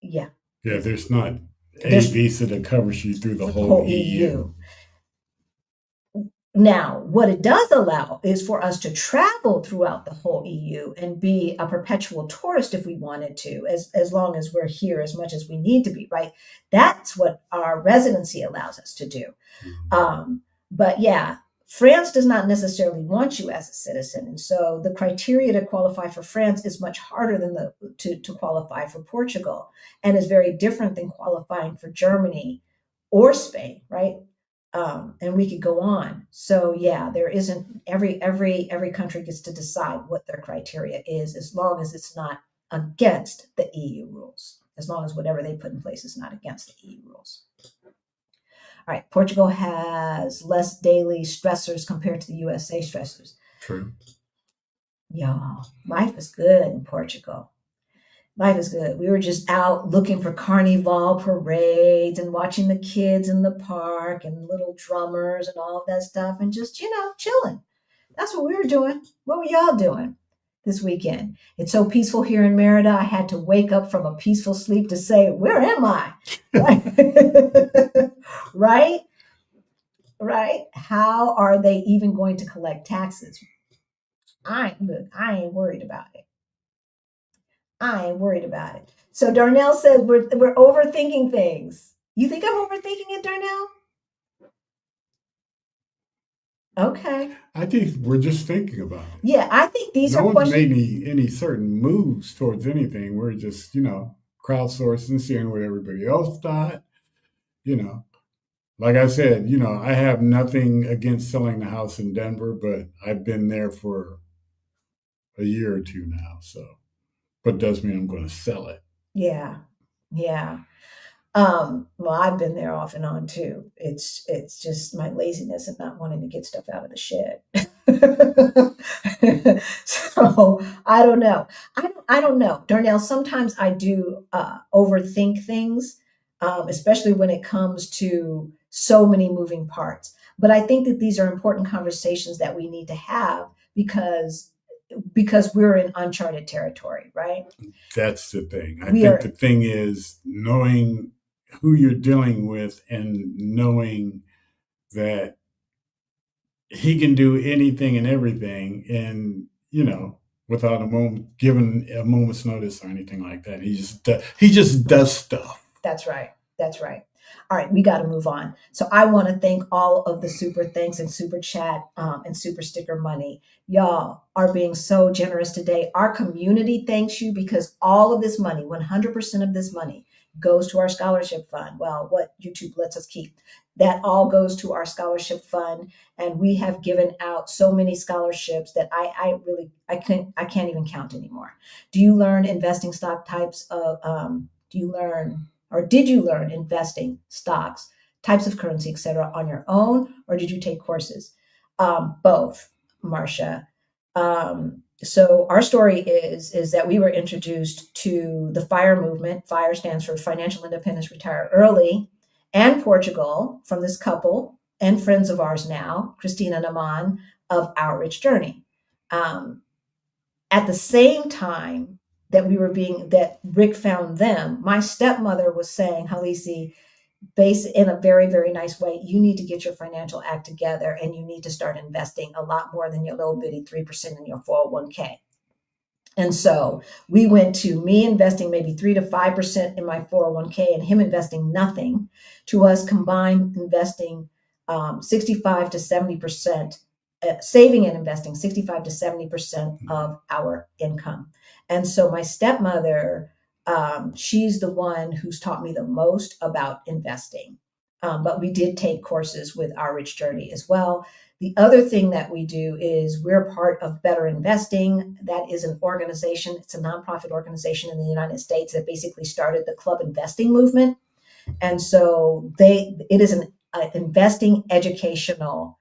yeah, Yeah, there's not a there's visa that covers you through the the whole whole EU. EU. Now, what it does allow is for us to travel throughout the whole EU and be a perpetual tourist if we wanted to, as long as we're here as much as we need to be, right? That's what our residency allows us to do. But yeah, France does not necessarily want you as a citizen. And so the criteria to qualify for France is much harder than to qualify for Portugal, and is very different than qualifying for Germany or Spain, right? And we could go on. So yeah, there isn't every country gets to decide what their criteria is, as long as it's not against the EU rules. As long as whatever they put in place is not against the EU rules. All right, Portugal has less daily stressors compared to the USA stressors. True. Y'all, life is good in Portugal. Life is good. We were just out looking for carnival parades and watching the kids in the park and little drummers and all of that stuff and just, chilling. That's what we were doing. What were y'all doing this weekend? It's so peaceful here in Merida. I had to wake up from a peaceful sleep to say, where am I? Right? Right? How are they even going to collect taxes? I ain't worried about it. I ain't worried about it. So Darnell says we're overthinking things. You think I'm overthinking it, Darnell? Okay. I think we're just thinking about it. Yeah, I think these No are one's questions. made any certain moves towards anything. We're just, crowdsourcing, seeing what everybody else thought. You know, like I said, I have nothing against selling the house in Denver, but I've been there for a year or two now. So, but does mean I'm going to sell it. Yeah. Yeah. Well, I've been there off and on too. It's just my laziness and not wanting to get stuff out of the shed. So I don't know. I don't know, Darnell. Sometimes I do overthink things, especially when it comes to so many moving parts. But I think that these are important conversations that we need to have because we're in uncharted territory, right? That's the thing. I We think are. the thing is knowing who you're dealing with and knowing that he can do anything and everything, and without given a moment's notice or anything like that. He just does stuff. That's right. That's right. All right, we got to move on. So I want to thank all of the super thanks and super chat and super sticker money. Y'all are being so generous today. Our community thanks you because all of this money, 100% of this money, goes to our scholarship fund. Well, what YouTube lets us keep. That all goes to our scholarship fund, and we have given out so many scholarships that I can't even count anymore. Do you learn investing stock types of do you learn or did you learn investing, stocks, types of currency, etc., on your own, or did you take courses? Both, Marcia. So our story is that we were introduced to the FIRE movement. FIRE stands for Financial Independence, Retire Early, and Portugal, from this couple and friends of ours now, Christina and Aman, of Our Rich Journey. At the same time that Rick found them, my stepmother was saying, Halisi, in a very, very nice way, you need to get your financial act together and you need to start investing a lot more than your little bitty 3% in your 401k. And so we went to me investing maybe 3 to 5% in my 401k and him investing nothing, to us combined investing 65 to 70%, saving and investing 65 to 70% of our income. And so my stepmother, she's the one who's taught me the most about investing. But we did take courses with Our Rich Journey as well. The other thing that we do is we're part of Better Investing. That is an organization, it's a nonprofit organization in the United States that basically started the club investing movement. And so it is an investing educational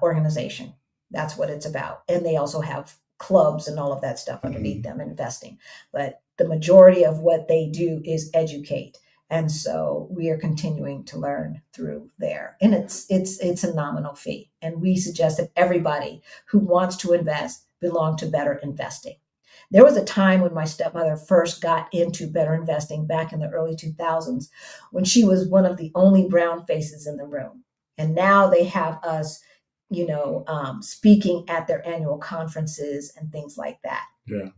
organization. That's what it's about. And they also have clubs and all of that stuff underneath them investing. But the majority of what they do is educate. And so we are continuing to learn through there. And it's a nominal fee. And we suggest that everybody who wants to invest belong to Better Investing. There was a time when my stepmother first got into Better Investing back in the early 2000s when she was one of the only brown faces in the room. And now they have us, speaking at their annual conferences and things like that. Yeah.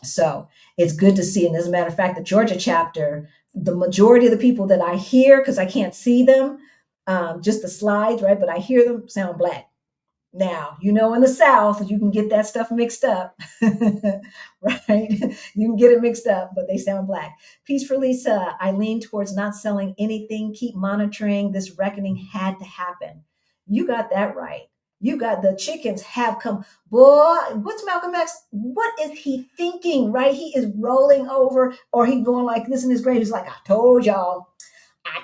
So it's good to see. And as a matter of fact, the Georgia chapter, the majority of the people that I hear, because I can't see them, just the slides, right? But I hear them sound Black. Now, in the South, you can get that stuff mixed up, right? You can get it mixed up, but they sound Black. Peace for Lisa. I lean towards not selling anything. Keep monitoring. This reckoning had to happen. You got that right. You got the chickens have come. Boy, what's Malcolm X? What is he thinking, right? He is rolling over or he going like this in his grave. He's like, I told y'all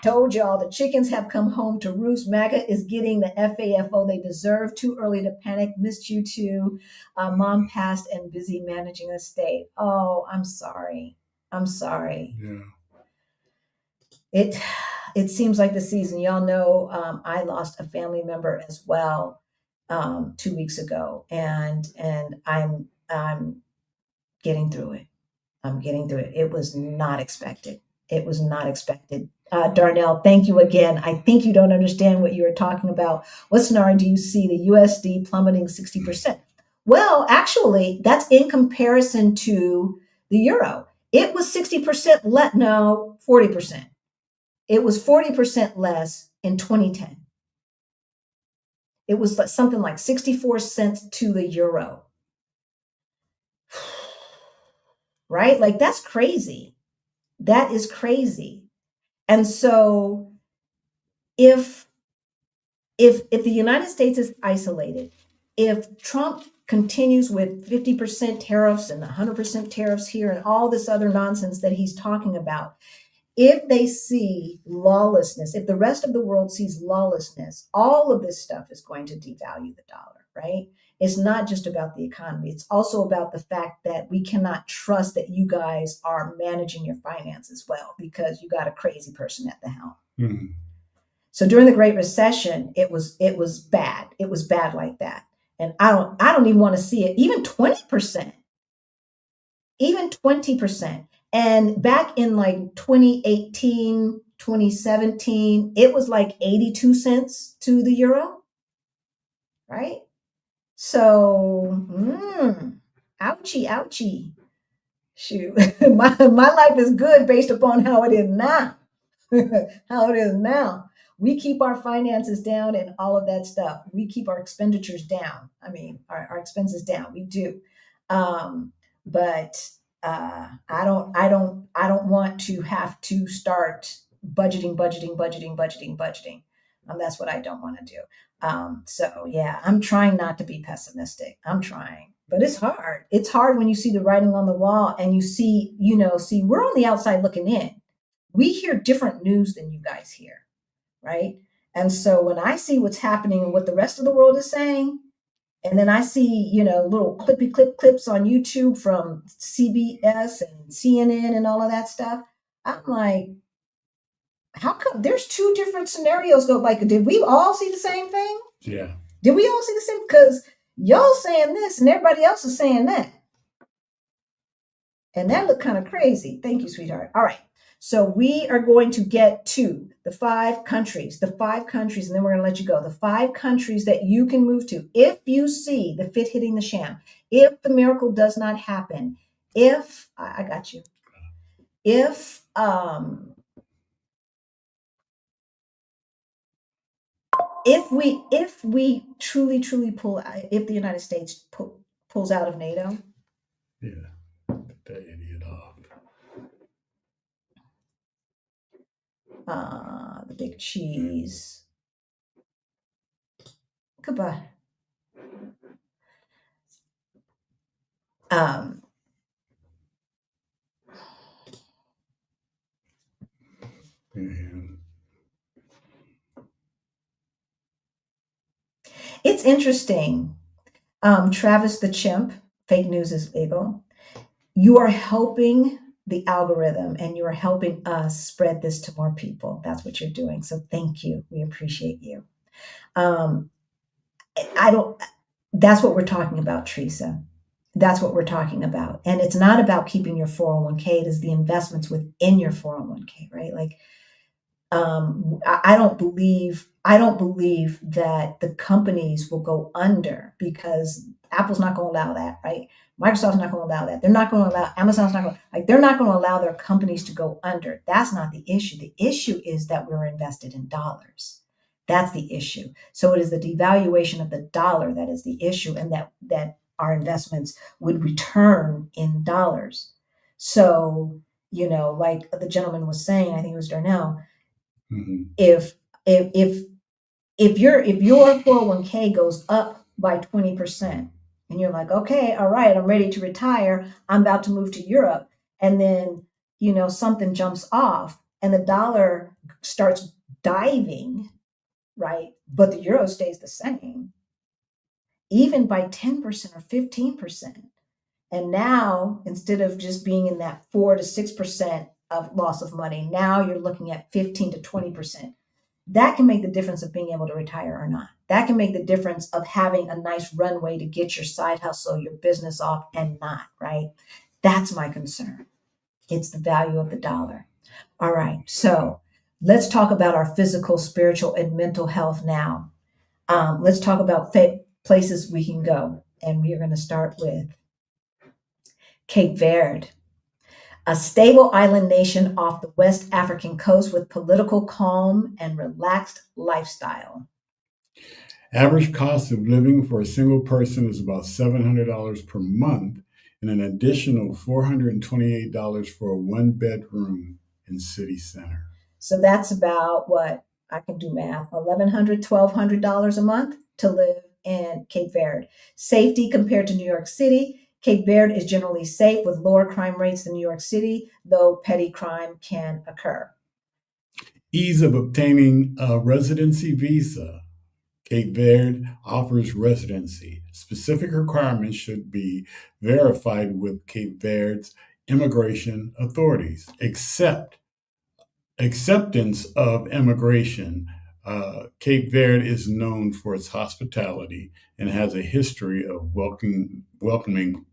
the chickens have come home to roost. MAGA is getting the FAFO they deserve. Too early to panic. Missed you too. Mom passed and busy managing a state. Oh, I'm sorry. Yeah. It seems like the season. Y'all know I lost a family member as well 2 weeks ago, and I'm getting through it. It was not expected. Darnell, thank you again. I think you don't understand what you were talking about. What scenario do you see the USD plummeting 60%? Well, actually, that's in comparison to the euro. It was 60% less, no, 40%. It was 40% less in 2010. It was something like 64 cents to the euro. Right? Like, that's crazy. That is crazy. And so if the United States is isolated, if Trump continues with 50% tariffs and 100% tariffs here and all this other nonsense that he's talking about, if they see lawlessness, if the rest of the world sees lawlessness, all of this stuff is going to devalue the dollar, right? It's not just about the economy. It's also about the fact that we cannot trust that you guys are managing your finances well because you got a crazy person at the helm. Mm-hmm. So during the Great Recession, it was bad. It was bad like that. And I don't even want to see it. Even 20%. And back in like 2018, 2017, it was like 82 cents to the euro. Right? So, ouchie. Shoot. my life is good based upon how it is now. We keep our finances down and all of that stuff. We keep our expenditures down. I mean, our expenses down. We do. But I don't want to have to start budgeting. That's what I don't want to do. So yeah, I'm trying not to be pessimistic. I'm trying, but it's hard. It's hard when you see the writing on the wall and you see, we're on the outside looking in. We hear different news than you guys hear, right? And so when I see what's happening and what the rest of the world is saying, and then I see, little clips on YouTube from CBS and CNN and all of that stuff, I'm like, how come there's two different scenarios go? Like, did we all see the same thing? Yeah. Did we all see the same? Because y'all saying this and everybody else is saying that. And that looked kind of crazy. Thank you, sweetheart. All right. So we are going to get to the 5 countries, and then we're going to let you go. The 5 countries that you can move to if you see the fit hitting the sham, if the miracle does not happen, if I got you, if we truly pull, if the United States pulls out of NATO, Yeah. Get that idiot off. The big cheese. Goodbye. It's interesting. Travis the Chimp, fake news is legal. You are helping the algorithm and you're helping us spread this to more people. That's what you're doing. So thank you. We appreciate you. Um, that's what we're talking about, Teresa. That's what we're talking about. And it's not about keeping your 401k. It is the investments within your 401k, right? Like, I don't believe that the companies will go under because Apple's not going to allow that, right? Microsoft's not going to allow that. They're not going to allow, Amazon's not going to, like, they're not going to allow their companies to go under. That's not the issue. The issue is that we're invested in dollars. That's the issue. So it is the devaluation of the dollar that is the issue, and that our investments would return in dollars. So, like the gentleman was saying, I think it was Darnell, if your 401k goes up by 20% and you're like, okay, all right, I'm ready to retire, I'm about to move to Europe, and then something jumps off and the dollar starts diving, right, but the euro stays the same, even by 10% or 15%, and now instead of just being in that 4 to 6% of loss of money, now you're looking at 15 to 20%. That can make the difference of being able to retire or not. That can make the difference of having a nice runway to get your side hustle, your business off and not, right? That's my concern. It's the value of the dollar. All right. So let's talk about our physical, spiritual, and mental health now. Let's talk about places we can go. And we are going to start with Cape Verde, a stable island nation off the West African coast with political calm and relaxed lifestyle. Average cost of living for a single person is about $700 per month and an additional $428 for a one-bedroom in city center. So that's about what? I can do math. $1,100, $1,200 a month to live in Cape Verde. Safety compared to New York City. Cape Verde is generally safe with lower crime rates than New York City, though petty crime can occur. Ease of obtaining a residency visa. Cape Verde offers residency. Specific requirements should be verified with Cape Verde's immigration authorities. Acceptance of immigration. Cape Verde is known for its hospitality and has a history of welcoming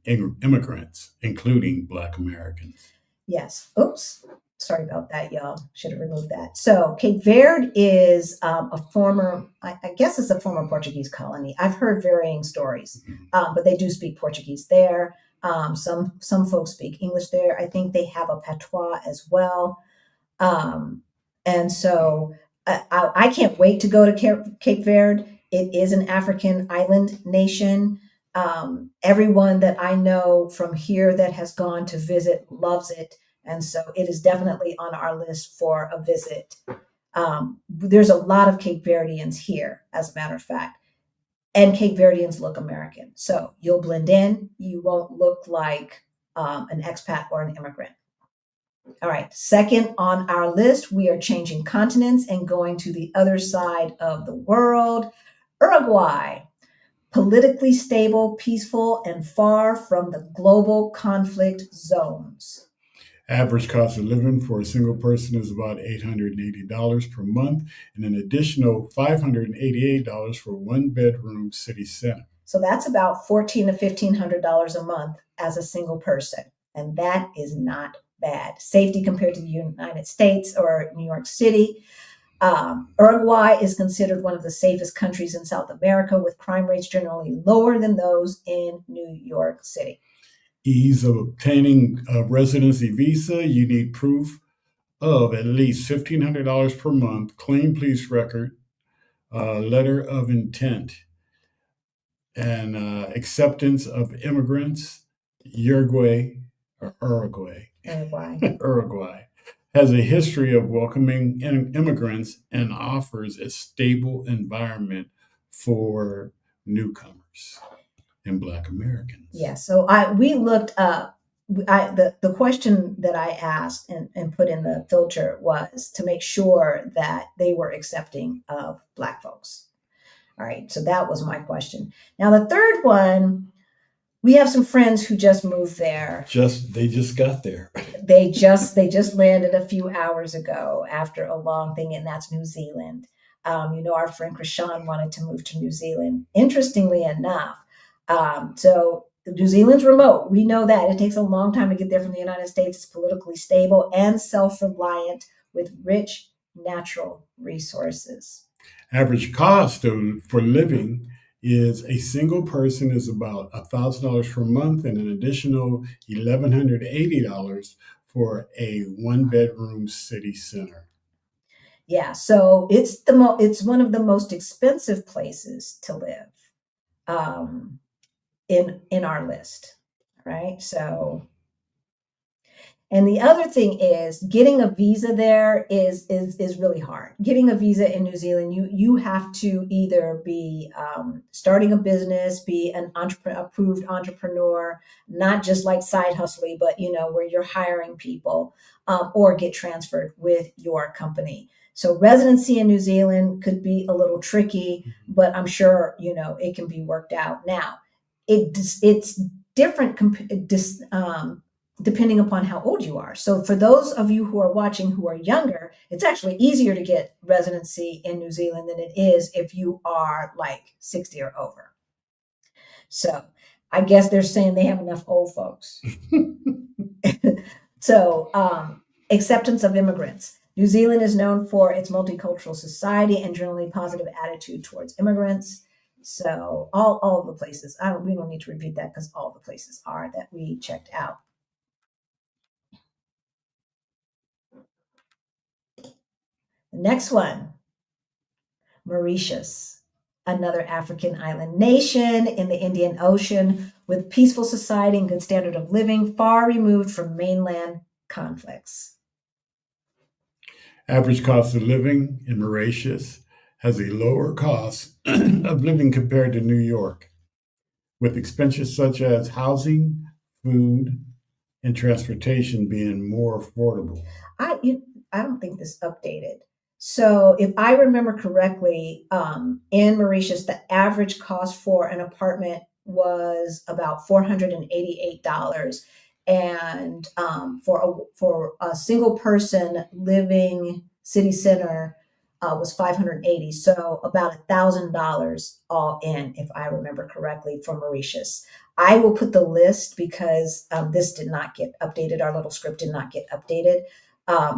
immigrants, including Black Americans. Yes. Oops. Sorry about that, y'all. Should have removed that. So Cape Verde is a former, I guess it's a former Portuguese colony. I've heard varying stories, but they do speak Portuguese there. Some folks speak English there. I think they have a patois as well. And so I can't wait to go to Cape Verde. It is an African island nation. Everyone that I know from here that has gone to visit loves it. And so it is definitely on our list for a visit. There's a lot of Cape Verdeans here, as a matter of fact. And Cape Verdeans look American. So you'll blend in. You won't look like an expat or an immigrant. All right. Second on our list, we are changing continents and going to the other side of the world. Uruguay, politically stable, peaceful, and far from the global conflict zones. Average cost of living for a single person is about $880 per month and an additional $588 for one bedroom city center. So that's about $1,400 to $1,500 a month as a single person. And that is not bad. Safety compared to the United States or New York City. Uruguay is considered one of the safest countries in South America, with crime rates generally lower than those in New York City. Ease of obtaining a residency visa. You need proof of at least $1,500 per month, clean police record, letter of intent, and acceptance of immigrants. Uruguay has a history of welcoming immigrants and offers a stable environment for newcomers and Black Americans. Yeah, so we looked up, the question that I asked and put in the filter was to make sure that they were accepting of Black folks. All right, so that was my question. Now the third one, we have some friends who just moved there. They just got there. They just landed a few hours ago after a long thing, and that's New Zealand. Our friend Krishan wanted to move to New Zealand. Interestingly enough, so New Zealand's remote. We know that it takes a long time to get there from the United States. It's politically stable and self-reliant with rich natural resources. Average cost for living is a single person is about $1,000 per month and an additional $1,180 for a one-bedroom city center. Yeah, so it's one of the most expensive places to live in our list, right? So, and the other thing is getting a visa there is really hard. Getting a visa in New Zealand, you have to either be starting a business, be an approved entrepreneur, not just like side hustling, but where you're hiring people, or get transferred with your company. So residency in New Zealand could be a little tricky, but I'm sure it can be worked out. Now, it's different depending upon how old you are. So for those of you who are watching who are younger, it's actually easier to get residency in New Zealand than it is if you are like 60 or over. So I guess they're saying they have enough old folks. So acceptance of immigrants. New Zealand is known for its multicultural society and generally positive attitude towards immigrants. So all of the places, we don't need to repeat that because all the places are that we checked out. The next one, Mauritius, another African island nation in the Indian Ocean with peaceful society and good standard of living, far removed from mainland conflicts. Average cost of living in Mauritius has a lower cost of living compared to New York, with expenses such as housing, food, and transportation being more affordable. I don't think this updated. So if I remember correctly, in Mauritius, the average cost for an apartment was about $488, and for a single person living city center was $580. So about $1,000 all in, if I remember correctly, for Mauritius. I will put the list because this did not get updated. Our little script did not get updated.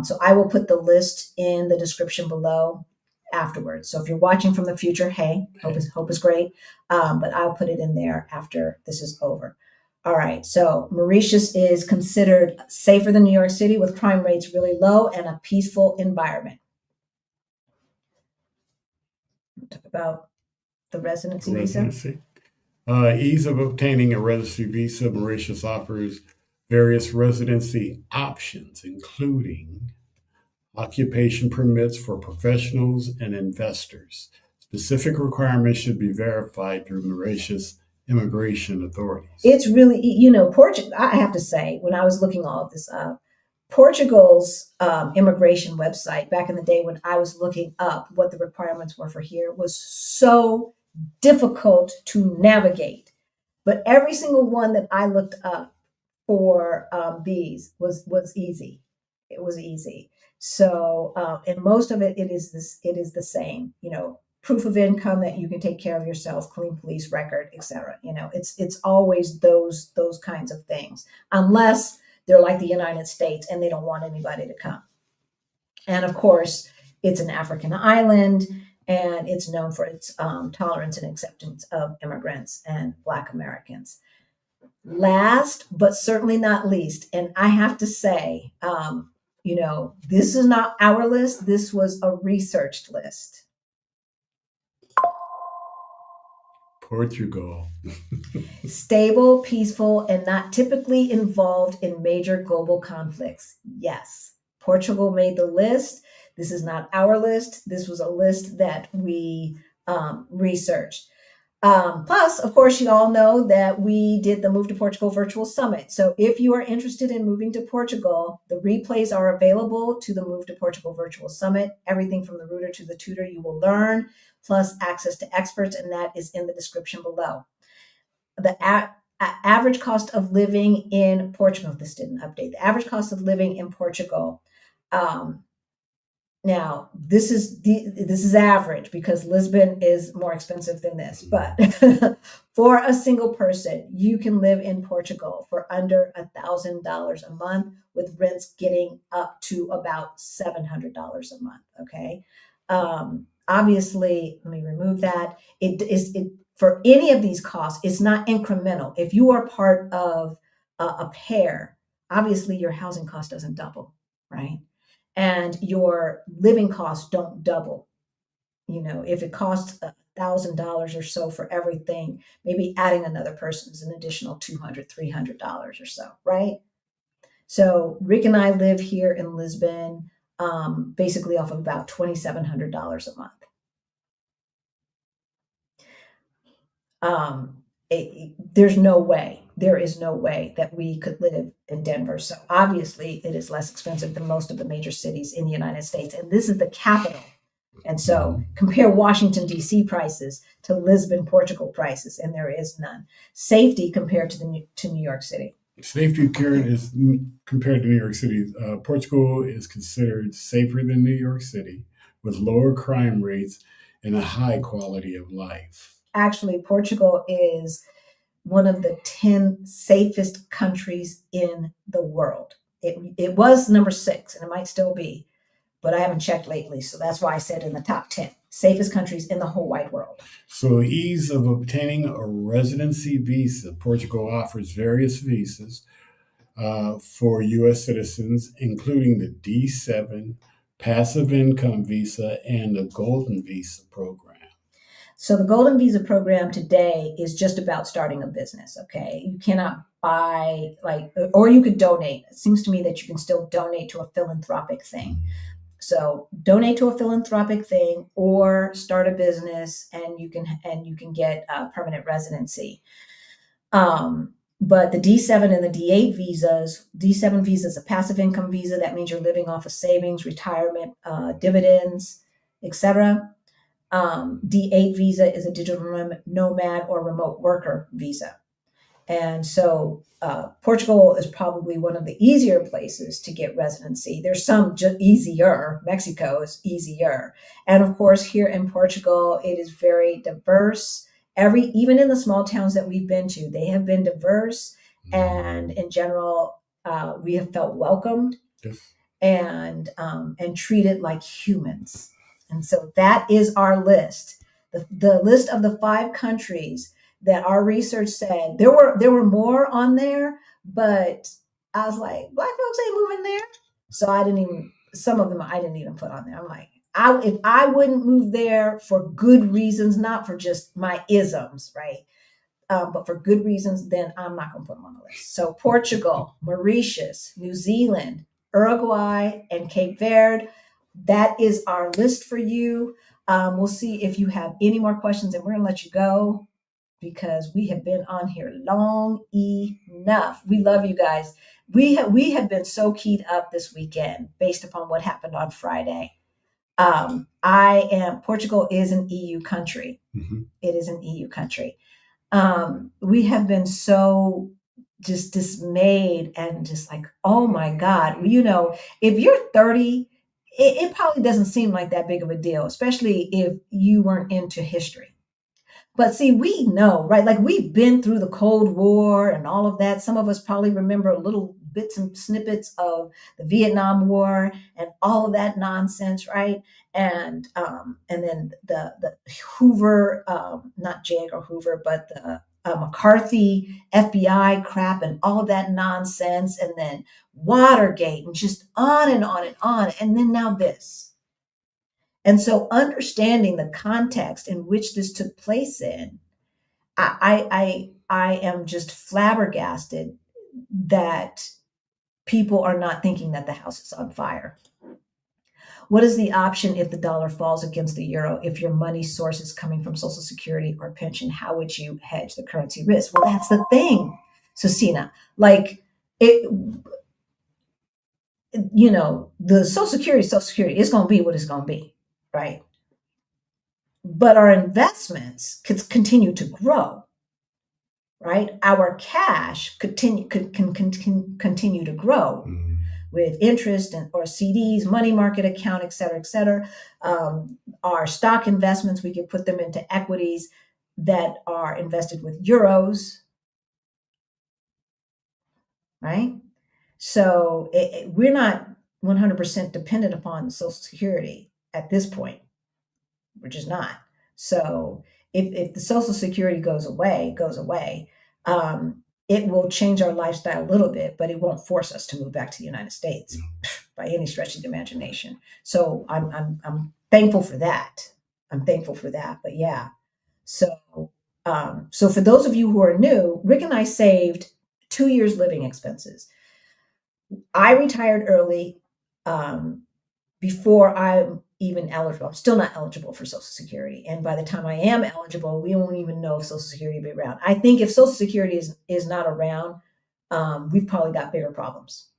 So I will put the list in the description below afterwards. So if you're watching from the future, hey, hope is great. But I'll put it in there after this is over. All right. So Mauritius is considered safer than New York City with crime rates really low and a peaceful environment. We'll talk about the residency visa. Ease of obtaining a residency visa. Mauritius offers various residency options, including occupation permits for professionals and investors. Specific requirements should be verified through Mauritius immigration authorities. It's really, Portugal, I have to say, when I was looking all of this up, Portugal's immigration website back in the day when I was looking up what the requirements were for here was so difficult to navigate. But every single one that I looked up for these was easy. It was easy. So, and most of it is the same, proof of income that you can take care of yourself, clean police record, etc. It's always those kinds of things, unless they're like the United States and they don't want anybody to come. And of course, it's an African island, and it's known for its tolerance and acceptance of immigrants and Black Americans. Last, but certainly not least, and I have to say, this is not our list. This was a researched list. Portugal. Stable, peaceful, and not typically involved in major global conflicts. Yes, Portugal made the list. This is not our list. This was a list that we researched. Plus, of course, you all know that we did the Move to Portugal Virtual Summit. So if you are interested in moving to Portugal, the replays are available to the Move to Portugal Virtual Summit. Everything from the rooter to the tutor you will learn, plus access to experts, and that is in the description below. average cost of living in Portugal. This didn't update. The average cost of living in Portugal. Now, this is average because Lisbon is more expensive than this. But for a single person, you can live in Portugal for under $1,000 a month, with rents getting up to about $700 a month. Okay. Obviously, let me remove that. It for any of these costs, it's not incremental. If you are part of a pair, obviously your housing cost doesn't double, right? And your living costs don't double. If it costs $1,000 or so for everything, maybe adding another person is an additional $200, $300 or so, right? So Rick and I live here in Lisbon, basically off of about $2,700 a month. There is no way that we could live in Denver. So obviously it is less expensive than most of the major cities in the United States. And this is the capital. And so compare Washington, D.C. prices to Lisbon, Portugal prices, and there is none. Safety compared to New York City. Safety compared to New York City. Portugal is considered safer than New York City, with lower crime rates and a high quality of life. Actually, Portugal is one of the 10 safest countries in the world. It was number 6, and it might still be, but I haven't checked lately. So that's why I said in the top 10 safest countries in the whole wide world. So ease of obtaining a residency visa. Portugal offers various visas for U.S. citizens, including the D7 passive income visa and the golden visa program. So the golden visa program today is just about starting a business. Okay. You cannot buy or you could donate. It seems to me that you can still donate to a philanthropic thing. So donate to a philanthropic thing or start a business, and you can get permanent residency. But the D7 and the D8 visas, D7 visa is a passive income visa. That means you're living off of savings, retirement, dividends, etc. D8 visa is a digital nomad or remote worker visa. And so Portugal is probably one of the easier places to get residency. There's some easier. Mexico is easier. And of course, here in Portugal, it is very diverse. Even in the small towns that we've been to, they have been diverse. And in general, we have felt welcomed and treated like humans. And so that is our list. The list of the 5 countries that our research said there were more on there, but I was like, Black folks ain't moving there. So some of them I didn't even put on there. I'm like, if I wouldn't move there for good reasons, not for just my isms, right? But for good reasons, then I'm not going to put them on the list. So Portugal, Mauritius, New Zealand, Uruguay, and Cape Verde. That is our list for you. We'll see if you have any more questions, and we're going to let you go because we have been on here long enough. We love you guys. We have been so keyed up this weekend based upon what happened on Friday. Portugal is an EU country. Mm-hmm. It is an EU country. We have been so just dismayed and just like, oh my God, if you're 30, it probably doesn't seem like that big of a deal, especially if you weren't into history. But see, we know, right? Like we've been through the Cold War and all of that. Some of us probably remember little bits and snippets of the Vietnam War and all of that nonsense, right? And then the Hoover, not J. Edgar Hoover, but the McCarthy FBI crap and all of that nonsense, and then Watergate and just on and on and on. And then now this. And so understanding the context in which this took place in, I am just flabbergasted that people are not thinking that the house is on fire. What is the option if the dollar falls against the euro? If your money source is coming from Social Security or pension, how would you hedge the currency risk? Well, that's the thing, Susina. Like it, the Social Security is going to be what it's going to be, right? But our investments could continue to grow. right? Our cash can continue to grow with interest or CDs, money market account, et cetera, et cetera. Our stock investments, we can put them into equities that are invested with euros, right? So we're not 100% dependent upon Social Security at this point. We're just not. So if the Social Security goes away, it will change our lifestyle a little bit, but it won't force us to move back to the United States by any stretch of the imagination. So I'm thankful for that. But yeah, so so for those of you who are new, Rick and I saved 2 years living expenses. I retired early before I'm even eligible. I'm still not eligible for Social Security. And by the time I am eligible, we won't even know if Social Security will be around. I think if Social Security is not around, we've probably got bigger problems,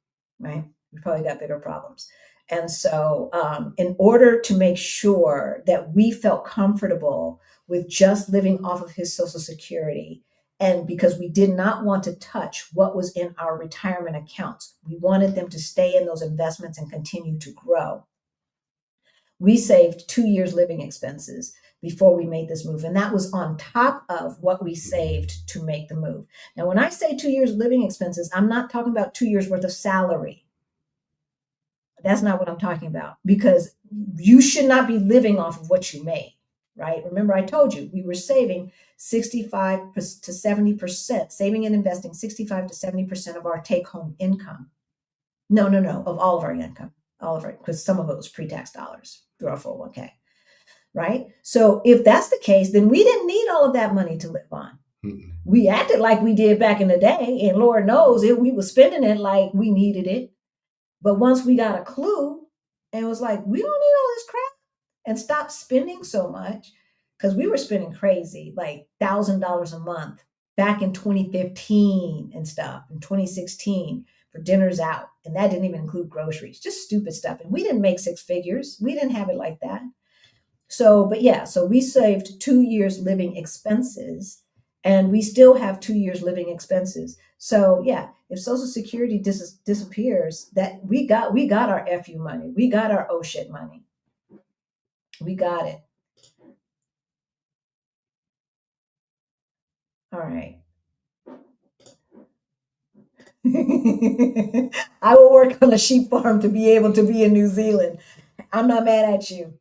right? We've probably got bigger problems. And so in order to make sure that we felt comfortable with just living off of his Social Security, and because we did not want to touch what was in our retirement accounts, we wanted them to stay in those investments and continue to grow. We saved 2 years living expenses before we made this move. And that was on top of what we saved to make the move. Now, when I say 2 years living expenses, I'm not talking about 2 years worth of salary. That's not what I'm talking about, because you should not be living off of what you made, right? Remember, I told you we were saving 65 to 70%, saving and investing 65 to 70% of our take-home income. No, of all of our income, because some of it was pre-tax dollars through our 401k, right? So if that's the case, then we didn't need all of that money to live on. We acted like we did back in the day, and Lord knows we were spending it like we needed it. But once we got a clue and was like, we don't need all this crap, and stopped spending so much, because we were spending crazy, like $1,000 a month back in 2015 and stuff, in 2016 for dinners out. And that didn't even include groceries, just stupid stuff. And we didn't make six figures. We didn't have it like that. So, but yeah, so we saved 2 years living expenses, and we still have 2 years living expenses. So yeah, if Social Security disappears, that we got our FU money. We got our oh shit money. We got it. All right. I will work on a sheep farm to be able to be in New Zealand. I'm not mad at you.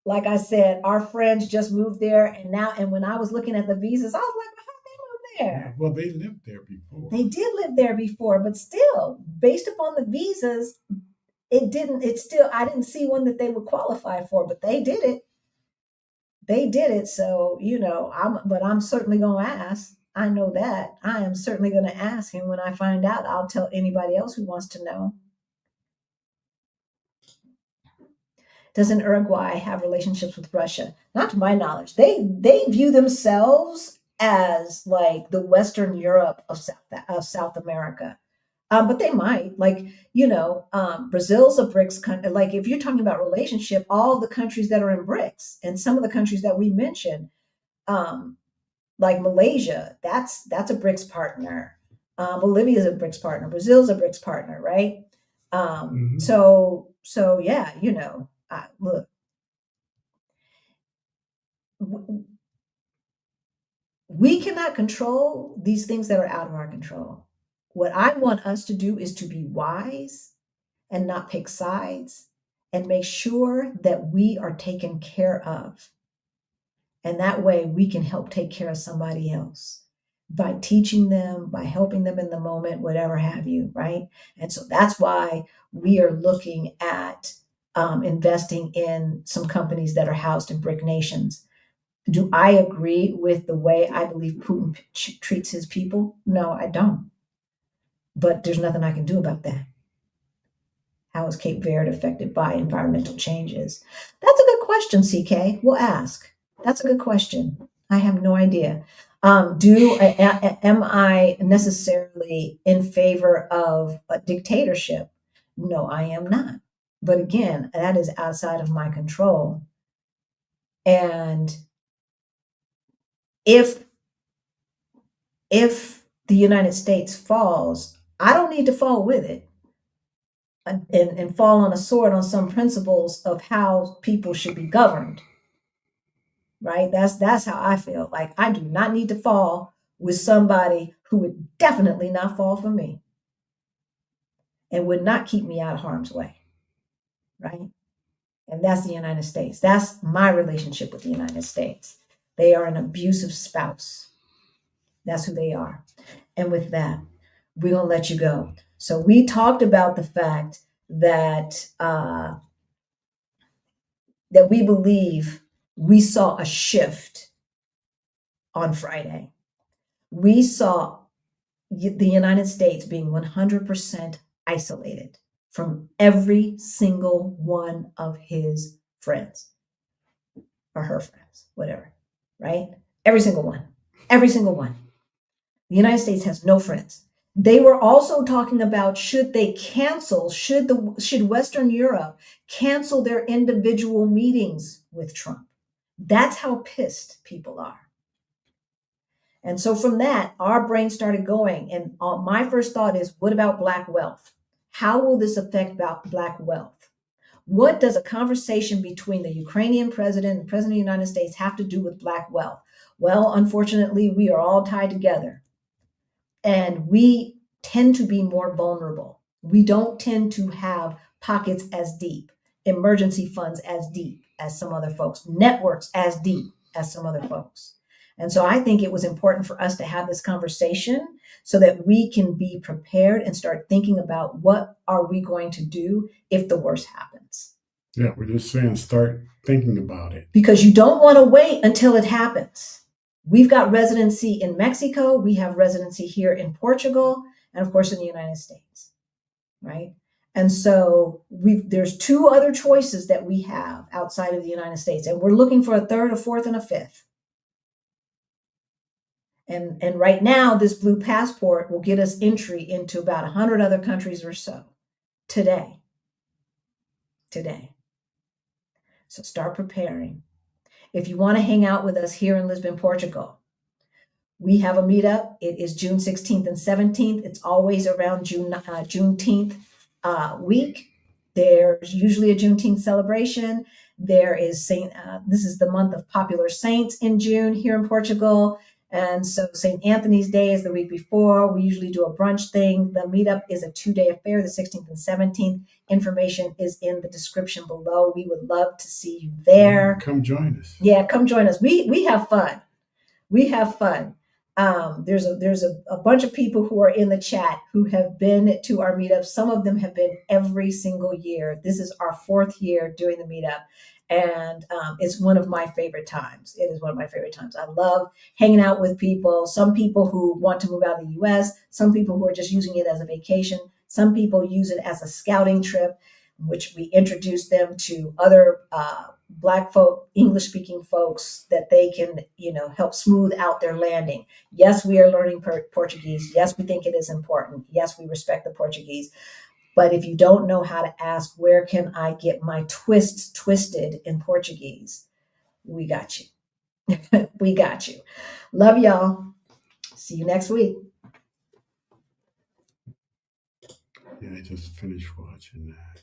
Like I said, our friends just moved there, and when I was looking at the visas, I was like, how did they move there? Well, they lived there before. They did live there before, but still, based upon the visas, I didn't see one that they would qualify for, but they did it. So, I'm certainly going to ask. I know that. I am certainly going to ask. And when I find out, I'll tell anybody else who wants to know. Doesn't Uruguay have relationships with Russia? Not to my knowledge. They view themselves as like the Western Europe of South America. But they might, Brazil's a BRICS country. Like if you're talking about relationship, all the countries that are in BRICS and some of the countries that we mentioned, like Malaysia, that's a BRICS partner. Bolivia is a BRICS partner. Brazil's a BRICS partner, right? So yeah, look, we cannot control these things that are out of our control. What I want us to do is to be wise and not pick sides and make sure that we are taken care of. And that way we can help take care of somebody else by teaching them, by helping them in the moment, whatever have you, right? And so that's why we are looking at investing in some companies that are housed in BRIC nations. Do I agree with the way I believe Putin treats his people? No, I don't. But there's nothing I can do about that. How is Cape Verde affected by environmental changes? That's a good question, CK. We'll ask. That's a good question. I have no idea. Am I necessarily in favor of a dictatorship? No, I am not. But again, that is outside of my control. And if if the United States falls, I don't need to fall with it and fall on a sword on some principles of how people should be governed. Right? That's how I feel. Like I do not need to fall with somebody who would definitely not fall for me and would not keep me out of harm's way. Right? And that's the United States. That's my relationship with the United States. They are an abusive spouse. That's who they are. And with that, we're going to let you go. So we talked about the fact that that we believe we saw a shift on Friday. We saw the United States being 100% isolated from every single one of his friends or her friends, whatever, right? Every single one. Every single one. The United States has no friends. They were also talking about should they cancel, should Western Europe cancel their individual meetings with Trump. That's how pissed people are. And so from that, our brain started going. And my first thought is, what about Black wealth? How will this affect Black wealth? What does a conversation between the Ukrainian president and the president of the United States have to do with Black wealth? Well, unfortunately, we are all tied together. And we tend to be more vulnerable. We don't tend to have pockets as deep, emergency funds as deep as some other folks, networks as deep as some other folks. And so I think it was important for us to have this conversation so that we can be prepared and start thinking about what are we going to do if the worst happens. Yeah, we're just saying start thinking about it. Because you don't want to wait until it happens. We've got residency in Mexico. We have residency here in Portugal, and of course in the United States, right? And so there's two other choices that we have outside of the United States, and we're looking for a third, a fourth, and a fifth. And right now, this blue passport will get us entry into about 100 other countries or so today. So start preparing. If you want to hang out with us here in Lisbon, Portugal, we have a meetup. It is June 16th and 17th. It's always around Juneteenth week. There's usually a Juneteenth celebration. There is this is the month of popular saints in June here in Portugal. And so St. Anthony's Day is the week before. We usually do a brunch thing. The meetup is a 2-day affair, the 16th and 17th. Information is in the description below. We would love to see you there. Come join us. Yeah, come join us. We have fun. We have fun. There's a bunch of people who are in the chat who have been to our meetup. Some of them have been every single year. This is our 4th year doing the meetup. And it's one of my favorite times. It is one of my favorite times. I love hanging out with people. Some people who want to move out of the US, some people who are just using it as a vacation. Some people use it as a scouting trip, which we introduce them to other Black folk, English-speaking folks that they can, help smooth out their landing. Yes, we are learning Portuguese. Yes, we think it is important. Yes, we respect the Portuguese. But if you don't know how to ask, where can I get my twists twisted in Portuguese? We got you. We got you. Love y'all. See you next week. Yeah, I just finished watching that.